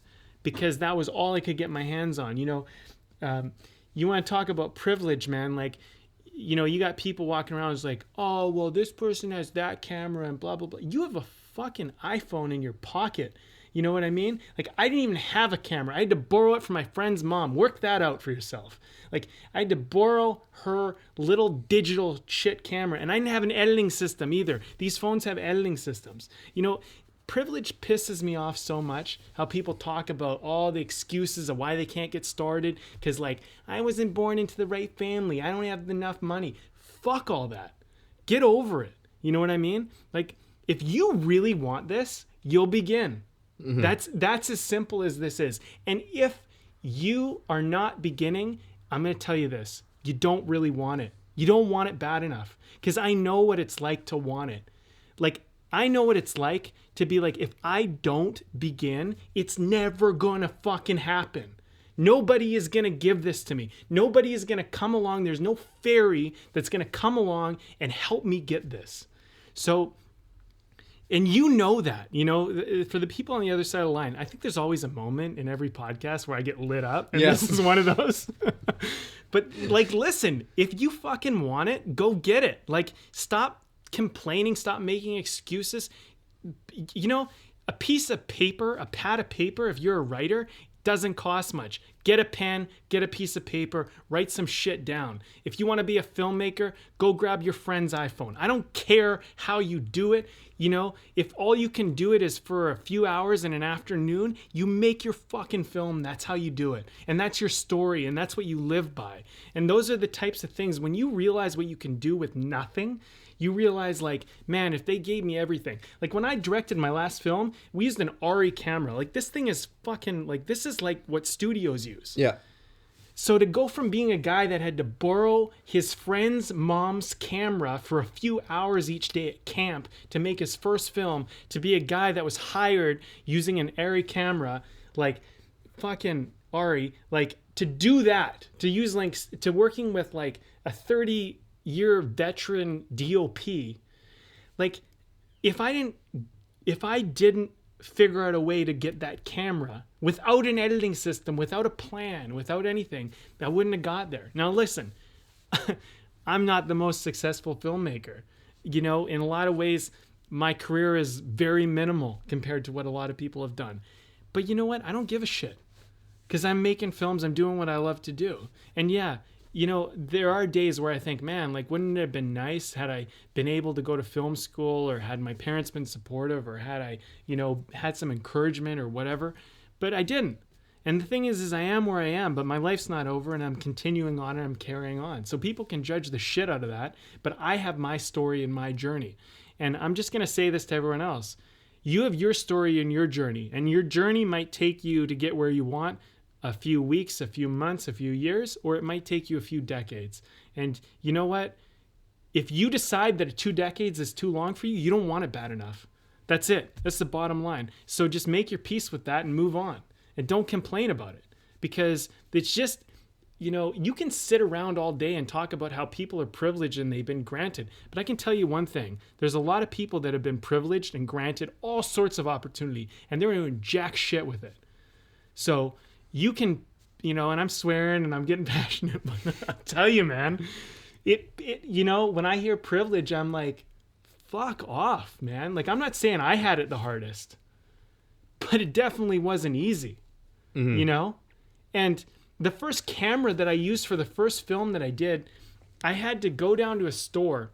because that was all I could get my hands on. You want to talk about privilege, man. Like, you got people walking around, it's like, oh, well, this person has that camera and blah, blah, blah. You have a fucking iPhone in your pocket. You know what I mean? Like, I didn't even have a camera. I had to borrow it from my friend's mom. Work that out for yourself. Like, I had to borrow her little digital shit camera, and I didn't have an editing system either. These phones have editing systems. Privilege pisses me off so much, how people talk about all the excuses of why they can't get started, because like, I wasn't born into the right family, I don't have enough money. Fuck all that. Get over it. You know what I mean? Like, if you really want this, you'll begin. That's as simple as this is. And if you are not beginning, I'm going to tell you this, you don't really want it. You don't want it bad enough, because I know what it's like to want it. Like, I know what it's like to be like, if I don't begin, it's never gonna fucking happen. Nobody is gonna give this to me. Nobody is gonna come along. There's no fairy that's gonna come along and help me get this. So, and that, for the people on the other side of the line, I think there's always a moment in every podcast where I get lit up, and This is one of those. But like, listen, if you fucking want it, go get it. Like, stop complaining, stop making excuses. A piece of paper, a pad of paper, if you're a writer, doesn't cost much. Get a pen, get a piece of paper, write some shit down. If you want to be a filmmaker, go grab your friend's iPhone. I don't care how you do it. If all you can do it is for a few hours in an afternoon, you make your fucking film. That's how you do it. And that's your story, and that's what you live by. And those are the types of things, when you realize what you can do with nothing, you realize, like, man, if they gave me everything. Like, when I directed my last film, we used an ARRI camera. Like, this thing is fucking, like, this is like what studios use. Yeah. So to go from being a guy that had to borrow his friend's mom's camera for a few hours each day at camp to make his first film, to be a guy that was hired using an ARRI camera, like, fucking ARRI, like, to do that, to use links, to working with, like, a 30-year veteran DOP, like, if I didn't if I didn't figure out a way to get that camera without an editing system, without a plan, without anything, I wouldn't have got there. Now listen, I'm not the most successful filmmaker. You know, in a lot of ways, my career is very minimal compared to what a lot of people have done. But you know what? I don't give a shit. Because I'm making films, I'm doing what I love to do. And yeah, you know, there are days where I think, man, like, wouldn't it have been nice had I been able to go to film school, or had my parents been supportive, or had I, you know, had some encouragement or whatever. But I didn't. And the thing is I am where I am, but my life's not over, and I'm continuing on, and I'm carrying on. So people can judge the shit out of that, but I have my story and my journey. And I'm just going to say this to everyone else. You have your story and your journey, and your journey might take you to get where you want a few weeks, a few months, a few years, or it might take you a few decades. And you know what? If you decide that 2 decades is too long for you, you don't want it bad enough. That's it. That's the bottom line. So just make your peace with that and move on. And don't complain about it, because it's just, you know, you can sit around all day and talk about how people are privileged and they've been granted. But I can tell you one thing. There's a lot of people that have been privileged and granted all sorts of opportunity, and they're doing jack shit with it. So you can, you know, and I'm swearing and I'm getting passionate, but I'll tell you, man, it, you know, when I hear privilege, I'm like, fuck off, man. Like, I'm not saying I had it the hardest, but it definitely wasn't easy, you know? And the first camera that I used for the first film that I did, I had to go down to a store,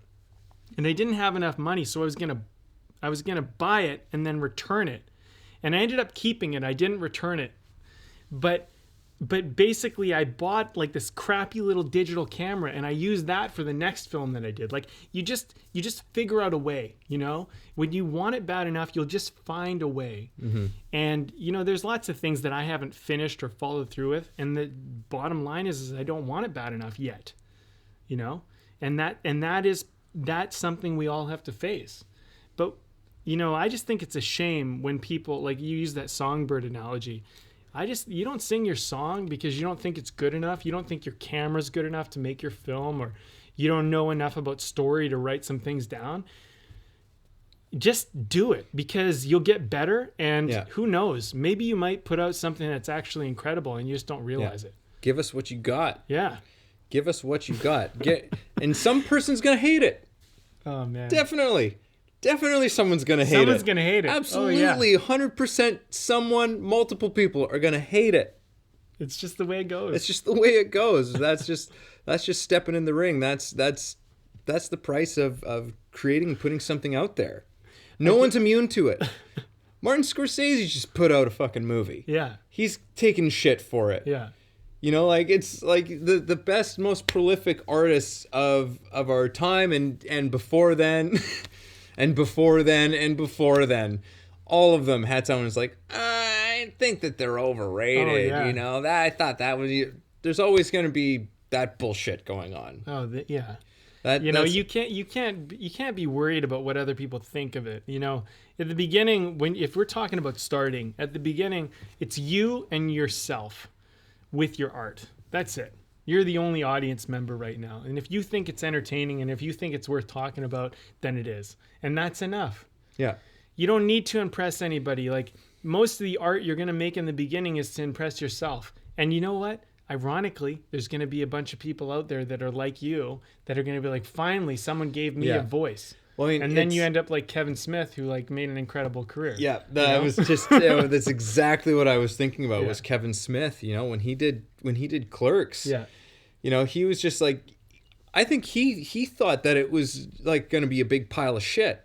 and they didn't have enough money, so I was gonna buy it and then return it. And I ended up keeping it. I didn't return it. But basically I bought like this crappy little digital camera, and I used that for the next film that I did. Like, you just figure out a way, you know? When you want it bad enough, you'll just find a way. And you know, there's lots of things that I haven't finished or followed through with, and the bottom line is I don't want it bad enough yet. You know? And that's something we all have to face. But you know, I just think it's a shame when people, like, you use that songbird analogy. You don't sing your song because you don't think it's good enough. You don't think your camera's good enough to make your film, or you don't know enough about story to write some things down. Just do it, because you'll get better, and who knows, maybe you might put out something that's actually incredible and you just don't realize it. Give us what you got. Yeah. Give us what you got. And some person's going to hate it. Oh, man. Definitely someone's going to hate it. Someone's going to hate it. Absolutely. 100% multiple people are going to hate it. It's just the way it goes. It's just the way it goes. That's just stepping in the ring. That's the price of creating and putting something out there. No one's immune to it. Martin Scorsese just put out a fucking movie. Yeah. He's taking shit for it. Yeah. You know, like, it's like the best, most prolific artists of our time and before then and before then, all of them had someone who's like, I think that they're overrated. Oh, yeah. You know, I thought that was, there's always going to be that bullshit going on. Oh, yeah. You can't be worried about what other people think of it. You know, at the beginning, if we're talking about starting, at the beginning, it's you and yourself with your art. That's it. You're the only audience member right now. And if you think it's entertaining and if you think it's worth talking about, then it is. And that's enough. Yeah. You don't need to impress anybody. Like, most of the art you're going to make in the beginning is to impress yourself. And you know what? Ironically, there's going to be a bunch of people out there that are like you that are going to be like, finally, someone gave me a voice. Well, I mean, and then you end up like Kevin Smith, who like made an incredible career. Yeah, that was just that's exactly what I was thinking about. Was Kevin Smith? You know, when he did Clerks. Yeah. You know, he was just like, I think he thought that it was like going to be a big pile of shit,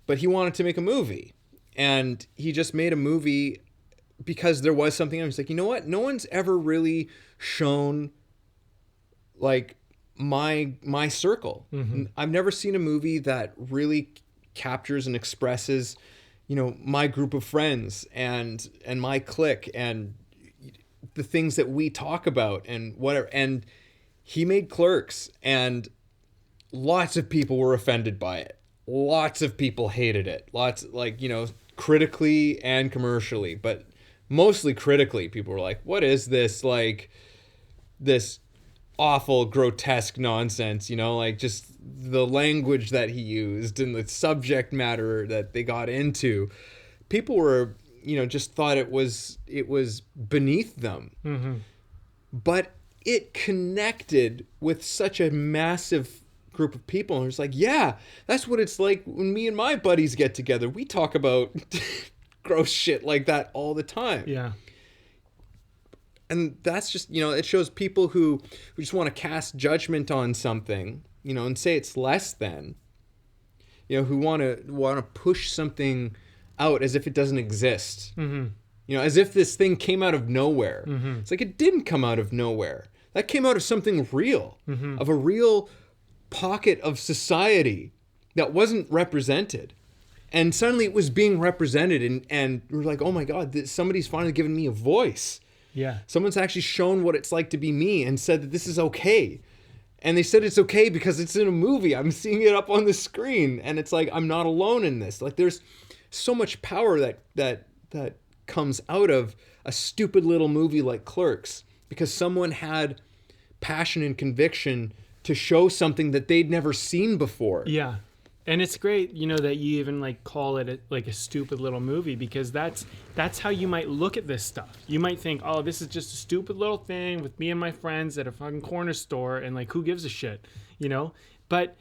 but he wanted to make a movie, and he just made a movie because there was something. I was like, you know what? No one's ever really shown like my circle. Mm-hmm. I've never seen a movie that really captures and expresses, you know, my group of friends and my clique and the things that we talk about and whatever. And he made Clerks, and lots of people were offended by it. Lots of people hated it. Lots, like, you know, critically and commercially, but mostly critically. People were like, what is this, like, this awful, grotesque nonsense, you know, like just the language that he used and the subject matter that they got into. People were, you know, just thought it was beneath them. Mm-hmm. But it connected with such a massive group of people. And it's like, yeah, that's what it's like when me and my buddies get together. We talk about gross shit like that all the time. Yeah. And that's just, you know, it shows people who just want to cast judgment on something, you know, and say it's less than, you know, who want to push something out as if it doesn't exist. Mm-hmm. You know, as if this thing came out of nowhere. Mm-hmm. It's like it didn't come out of nowhere. That came out of something real, Mm-hmm. of a real pocket of society that wasn't represented. And suddenly it was being represented, and we're like, oh my God, somebody's finally given me a voice. Yeah. Someone's actually shown what it's like to be me and said that this is okay. And they said it's okay because it's in a movie. I'm seeing it up on the screen, and it's like I'm not alone in this. Like there's so much power that comes out of a stupid little movie like Clerks because someone had passion and conviction to show something that they'd never seen before. Yeah. And it's great, you know, that you even like call it like a stupid little movie, because that's how you might look at this stuff. You might think, oh, this is just a stupid little thing with me and my friends at a fucking corner store, and like, who gives a shit, you know? But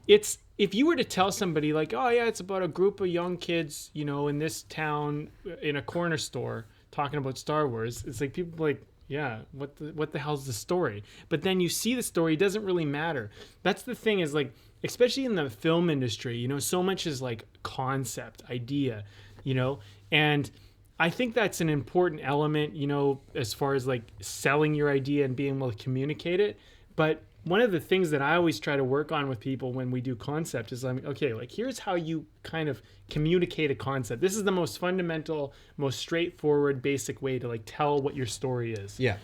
it's, if you were to tell somebody like, oh yeah, it's about a group of young kids, you know, in this town in a corner store talking about Star Wars, it's like people like, yeah, what the hell's the story? But then you see the story, it doesn't really matter. That's the thing, is like, especially in the film industry, you know, so much is like concept, idea, you know, and I think that's an important element, you know, as far as like selling your idea and being able to communicate it. But one of the things that I always try to work on with people when we do concept is like, okay, like here's how you kind of communicate a concept. This is the most fundamental, most straightforward, basic way to like tell what your story is. Yeah.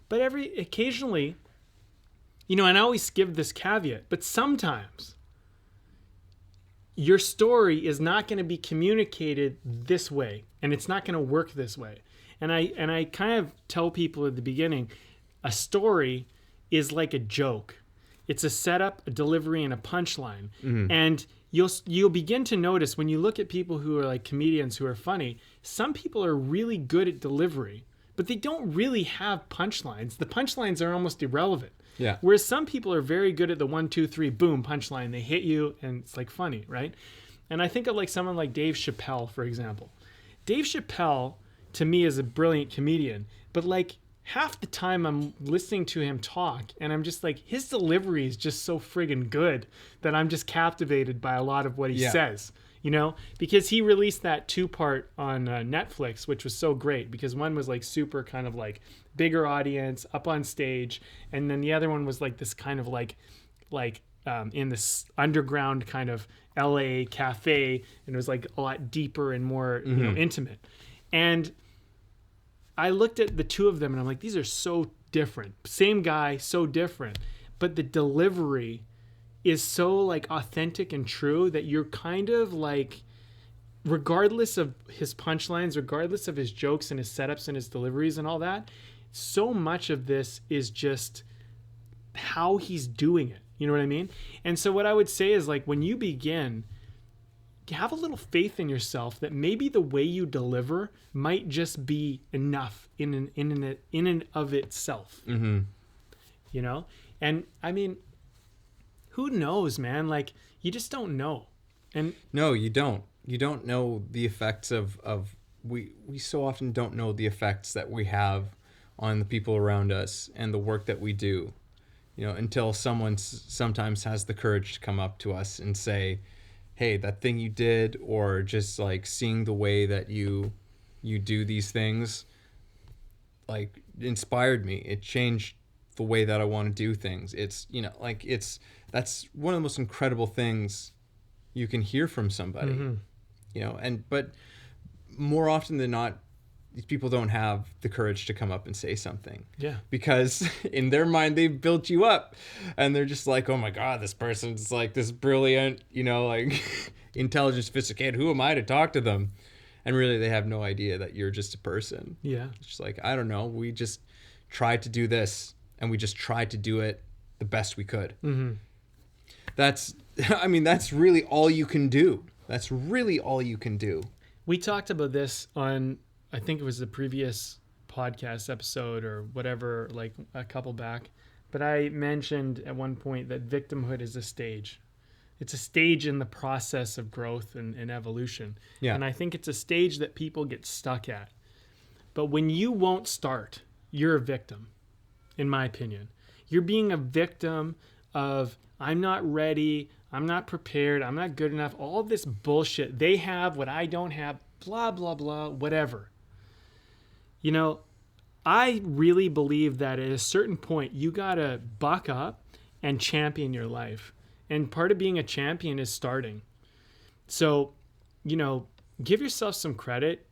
But occasionally, you know, and I always give this caveat, but sometimes your story is not going to be communicated this way, and it's not going to work this way. And I kind of tell people at the beginning, a story is like a joke. It's a setup, a delivery, and a punchline. Mm-hmm. And you'll begin to notice when you look at people who are like comedians who are funny, some people are really good at delivery, but they don't really have punchlines. The punchlines are almost irrelevant. Yeah. Whereas some people are very good at the 1, 2, 3, boom, punchline. They hit you, and it's like funny, right? And I think of like someone like Dave Chappelle, for example. Dave Chappelle, to me, is a brilliant comedian, but like half the time I'm listening to him talk, and I'm just like, his delivery is just so friggin' good that I'm just captivated by a lot of what he says. You know, because he released that 2-part on Netflix, which was so great, because one was like super kind of like bigger audience up on stage, and then the other one was like this kind of like in this underground kind of LA cafe, and it was like a lot deeper and more you know, intimate. And I looked at the two of them and I'm like, these are so different. Same guy, so different, but the delivery is so like authentic and true that you're kind of like, regardless of his punchlines, regardless of his jokes and his setups and his deliveries and all that, so much of this is just how he's doing it. You know what I mean? And so what I would say is like, when you begin, have a little faith in yourself that maybe the way you deliver might just be enough in and of itself. Mm-hmm. You know? And I mean, who knows, man? Like, you just don't know. And no, you don't. You don't know the effects of we so often don't know the effects that we have on the people around us and the work that we do, you know, until someone sometimes has the courage to come up to us and say, hey, that thing you did, or just like seeing the way that you do these things, like, inspired me. It changed the way that I want to do things. It's, you know, like, that's one of the most incredible things you can hear from somebody. Mm-hmm. You know, but more often than not, these people don't have the courage to come up and say something. Yeah. Because in their mind, they've built you up, and they're just like, oh my God, this person's like this brilliant, you know, like intelligent, sophisticated. Who am I to talk to them? And really, they have no idea that you're just a person. Yeah. It's just like, I don't know. We just tried to do this, and we just tried to do it the best we could. Mm-hmm. That's really all you can do. That's really all you can do. We talked about this on, I think it was the previous podcast episode or whatever, like a couple back. But I mentioned at one point that victimhood is a stage. It's a stage in the process of growth and evolution. Yeah. And I think it's a stage that people get stuck at. But when you won't start, you're a victim, in my opinion. You're being a victim of, I'm not ready, I'm not prepared, I'm not good enough, all this bullshit. They have what I don't have, blah, blah, blah, whatever. You know, I really believe that at a certain point, you got to buck up and champion your life. And part of being a champion is starting. So, you know, give yourself some credit.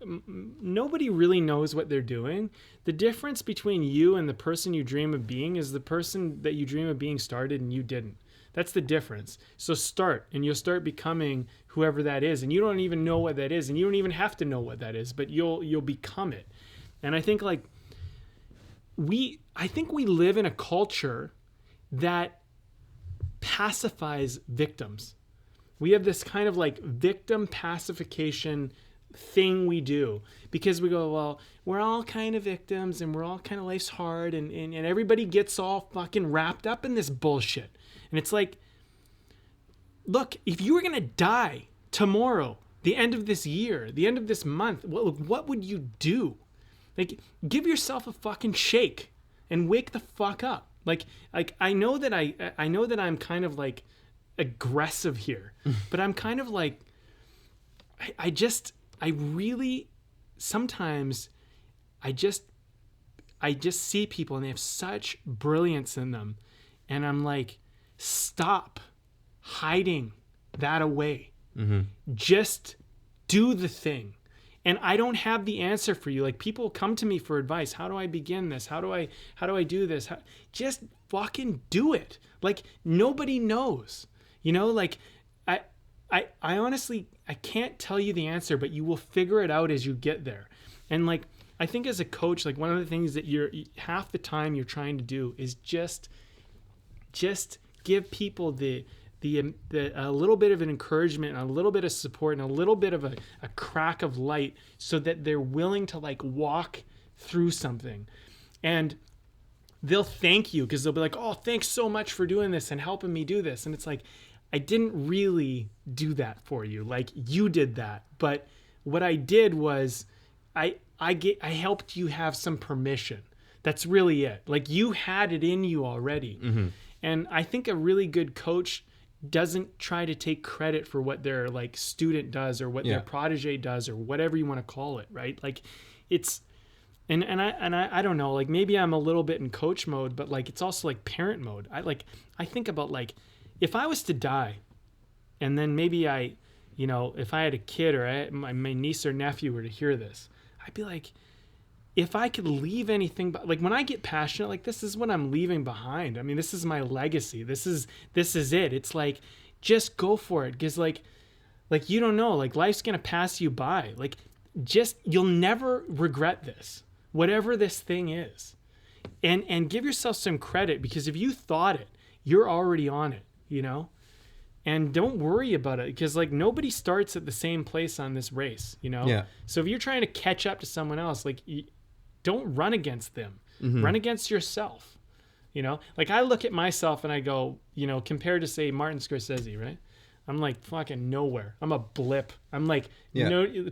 Nobody really knows what they're doing. The difference between you and the person you dream of being is the person that you dream of being started and you didn't. That's the difference. So start, and you'll start becoming whoever that is. And you don't even know what that is, and you don't even have to know what that is, but you'll become it. And I think we live in a culture that pacifies victims. We have this kind of like victim pacification thing we do because we go, well, we're all kind of victims and we're all kind of, life's hard, and everybody gets all fucking wrapped up in this bullshit. And it's like, look, if you were going to die tomorrow, the end of this year, the end of this month, what would you do? Like, give yourself a fucking shake and wake the fuck up. Like I know that I'm kind of like aggressive here, but I'm kind of like, I really sometimes I just see people and they have such brilliance in them, and I'm like, stop hiding that away. Mm-hmm. Just do the thing. And I don't have the answer for you. Like, people come to me for advice. How do I begin this? How do I do this? Just fucking do it. Like, nobody knows. You know, like, I honestly, I can't tell you the answer, but you will figure it out as you get there. And like, I think as a coach, like, one of the things that half the time you're trying to do is just give people a little bit of an encouragement and a little bit of support and a little bit of a crack of light so that they're willing to like walk through something. And they'll thank you because they'll be like, oh, thanks so much for doing this and helping me do this. And it's like, I didn't really do that for you. Like, you did that. But what I did was I helped you have some permission. That's really it. Like, you had it in you already. Mm-hmm. And I think a really good coach doesn't try to take credit for what their like student does or what their protege does or whatever you want to call it, right? Like, it's and I don't know, like, maybe I'm a little bit in coach mode, but like, it's also like parent mode. I think about, like, if I was to die and then maybe if I had a kid or my niece or nephew were to hear this, I'd be like, if I could leave anything, but like, when I get passionate, like, this is what I'm leaving behind. I mean, this is my legacy. This is it. It's like, just go for it. Cause like, you don't know, like, life's going to pass you by. Like, you'll never regret this, whatever this thing is. And give yourself some credit, because if you thought it, you're already on it, you know? And don't worry about it, because like, nobody starts at the same place on this race, you know? Yeah. So if you're trying to catch up to someone else, like, don't run against them. Mm-hmm. Run against yourself. You know, like, I look at myself and I go, you know, compared to, say, Martin Scorsese, right? I'm like fucking nowhere. I'm a blip. I'm like,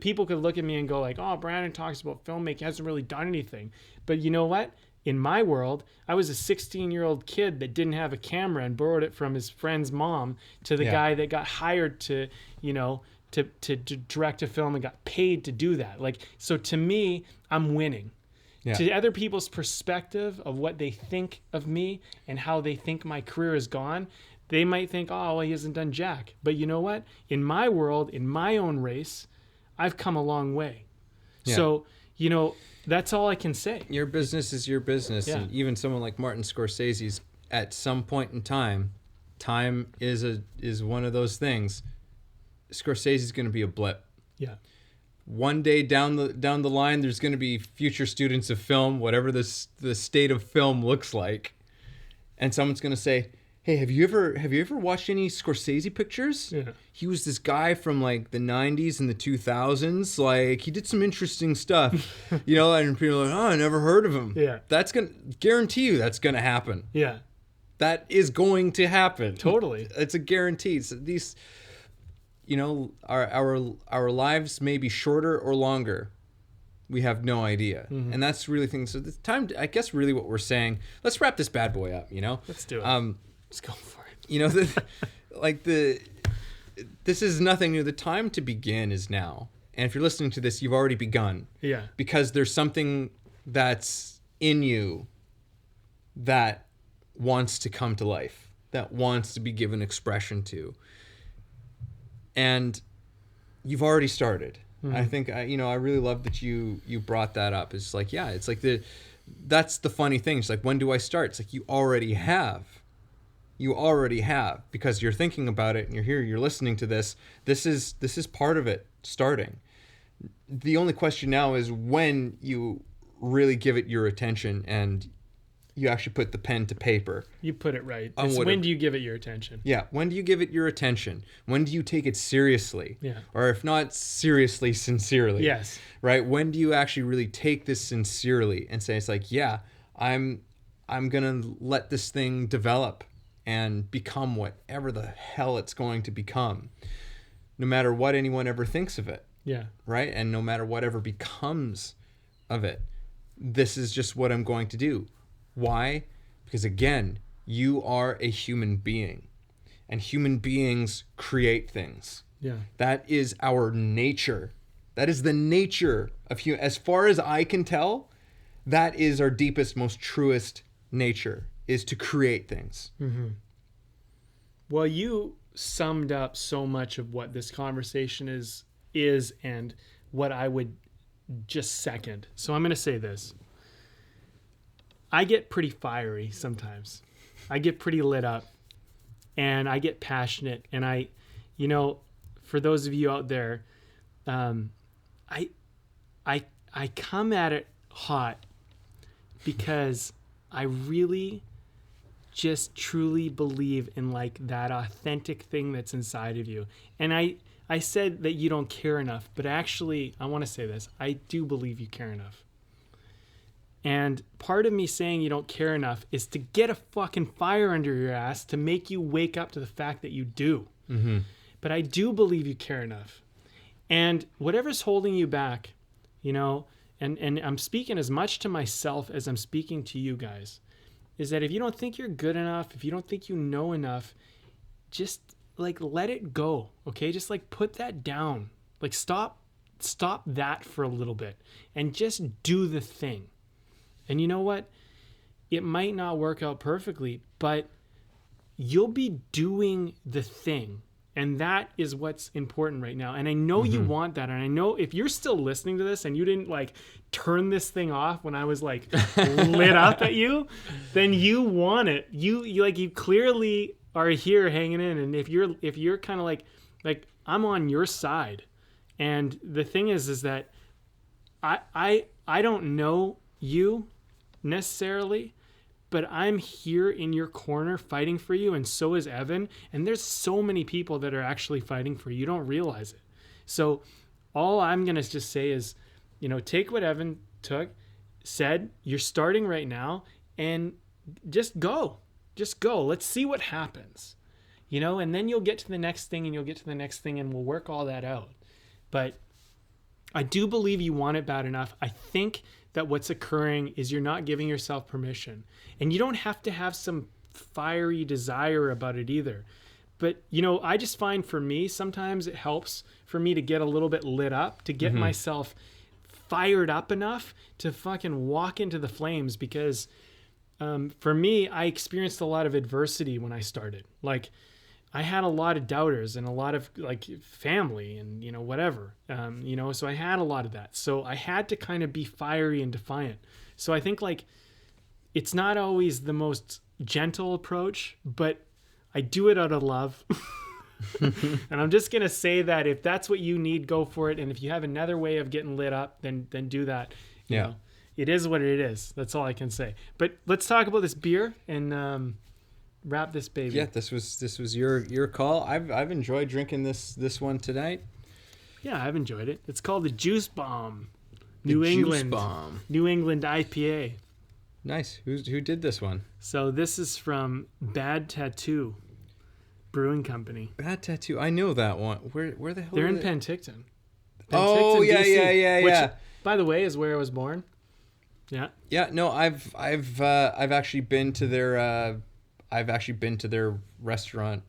people could look at me and go like, oh, Brandon talks about filmmaking, hasn't really done anything. But you know what? In my world, I was a 16-year-old kid that didn't have a camera and borrowed it from his friend's mom to the guy that got hired to, you know, to direct a film and got paid to do that. Like, so to me, I'm winning. Yeah. To other people's perspective of what they think of me and how they think my career is gone, they might think, oh, well, he hasn't done jack. But you know what? In my world, in my own race, I've come a long way. Yeah. So, you know, that's all I can say. Your business is your business. Yeah. And even someone like Martin Scorsese's, at some point in time is one of those things. Scorsese's going to be a blip. Yeah. one day down the line, there's going to be future students of film, whatever the state of film looks like, and someone's going to say, "Hey, have you ever watched any Scorsese pictures? Yeah. He was this guy from like the 90s and the 2000s. Like he did some interesting stuff, and people are like, oh, I never heard of him. Yeah. That's going to guarantee you that's going to happen. Yeah. That is going to happen. Totally. It's a guarantee. So these, our lives may be shorter or longer. We have no idea. Mm-hmm. And that's really things. So the time, I guess really what we're saying, let's wrap this bad boy up, Let's do it. Let's go for it. This is nothing new. The time to begin is now. And if you're listening to this, you've already begun. Yeah. Because there's something that's in you that wants to come to life, that wants to be given expression to. And you've already started. Mm-hmm. I think, I really love that you brought that up. It's like, yeah, it's like that's the funny thing. It's like, when do I start? It's like, you already have. You already have, because you're thinking about it and you're here, you're listening to this. This is part of it starting. The only question now is when you really give it your attention and you actually put the pen to paper. You put it right. It's when do you give it your attention? Yeah. When do you give it your attention? When do you take it seriously? Yeah. Or if not seriously, sincerely. Yes. Right? When do you actually really take this sincerely and say, it's like, yeah, I'm going to let this thing develop and become whatever the hell it's going to become, no matter what anyone ever thinks of it. Yeah. Right? And no matter whatever becomes of it, this is just what I'm going to do. Why? Because again, you are a human being, and human beings create things. Yeah. That is our nature. That is the nature of human. As far as I can tell, that is our deepest, most truest nature, is to create things. Mm-hmm. Well, you summed up so much of what this conversation is and what I would just second. So I'm going to say this. I get pretty fiery sometimes. I get pretty lit up and I get passionate. And for those of you out there, I come at it hot because I really just truly believe in like that authentic thing that's inside of you. And I said that you don't care enough, but actually I want to say this. I do believe you care enough. And part of me saying you don't care enough is to get a fucking fire under your ass to make you wake up to the fact that you do. Mm-hmm. But I do believe you care enough. And whatever's holding you back, and I'm speaking as much to myself as I'm speaking to you guys, is that if you don't think you're good enough, if you don't think you know enough, just like let it go, okay? Just like put that down. Like stop that for a little bit and just do the thing. And you know what? It might not work out perfectly, but you'll be doing the thing. And that is what's important right now. And I know you want that. And I know if you're still listening to this and you didn't like turn this thing off when I was like lit up at you, then you want it. You clearly are here hanging in. And if you're kind of like I'm on your side. And the thing is that I don't know you necessarily, but I'm here in your corner fighting for you, and so is Evan. And there's so many people that are actually fighting for you. You don't realize it. So all I'm going to just say is, take what Evan said, you're starting right now, and just go. Just go. Let's see what happens. And then you'll get to the next thing, and you'll get to the next thing, and we'll work all that out. But I do believe you want it bad enough. I think that what's occurring is you're not giving yourself permission. And you don't have to have some fiery desire about it either. But, I just find for me, sometimes it helps for me to get a little bit lit up, to get myself fired up enough to fucking walk into the flames. Because for me, I experienced a lot of adversity when I started. Like, I had a lot of doubters and a lot of like family and, whatever, so I had a lot of that. So I had to kind of be fiery and defiant. So I think like it's not always the most gentle approach, but I do it out of love. And I'm just going to say that if that's what you need, go for it. And if you have another way of getting lit up, then do that. You know, it is what it is. That's all I can say. But let's talk about this beer and wrap this baby. Yeah, this was your call. I've enjoyed drinking this one tonight. Yeah, I've enjoyed it. It's called the Juice Bomb. New England IPA. Nice. Who did this one? So this is from Bad Tattoo Brewing Company. Bad Tattoo. I know that one. Where the hell? They're in Penticton. Oh yeah, BC, yeah. Which, by the way, is where I was born. Yeah. Yeah. No, I've actually been to their restaurant,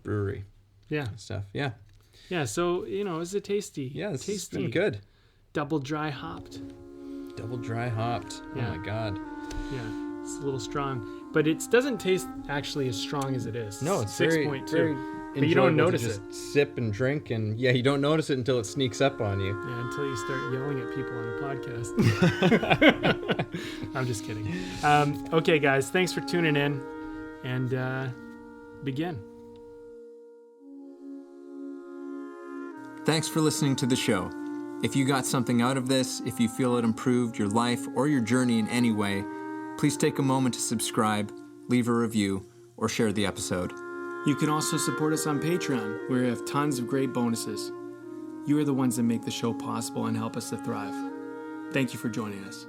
brewery. Yeah. Stuff. Yeah. Yeah. So it was a tasty. Yeah, it's tasty. been good. Double dry hopped. Double dry hopped. Yeah. Oh my god. Yeah, it's a little strong, but it doesn't taste actually as strong as it is. No, it's 6.2. But you don't notice it. Just sip and drink, and you don't notice it until it sneaks up on you. Yeah, until you start yelling at people on a podcast. I'm just kidding. Okay, guys, thanks for tuning in, and begin. Thanks for listening to the show. If you got something out of this, if you feel it improved your life or your journey in any way, please take a moment to subscribe, leave a review, or share the episode. You can also support us on Patreon, where we have tons of great bonuses. You are the ones that make the show possible and help us to thrive. Thank you for joining us.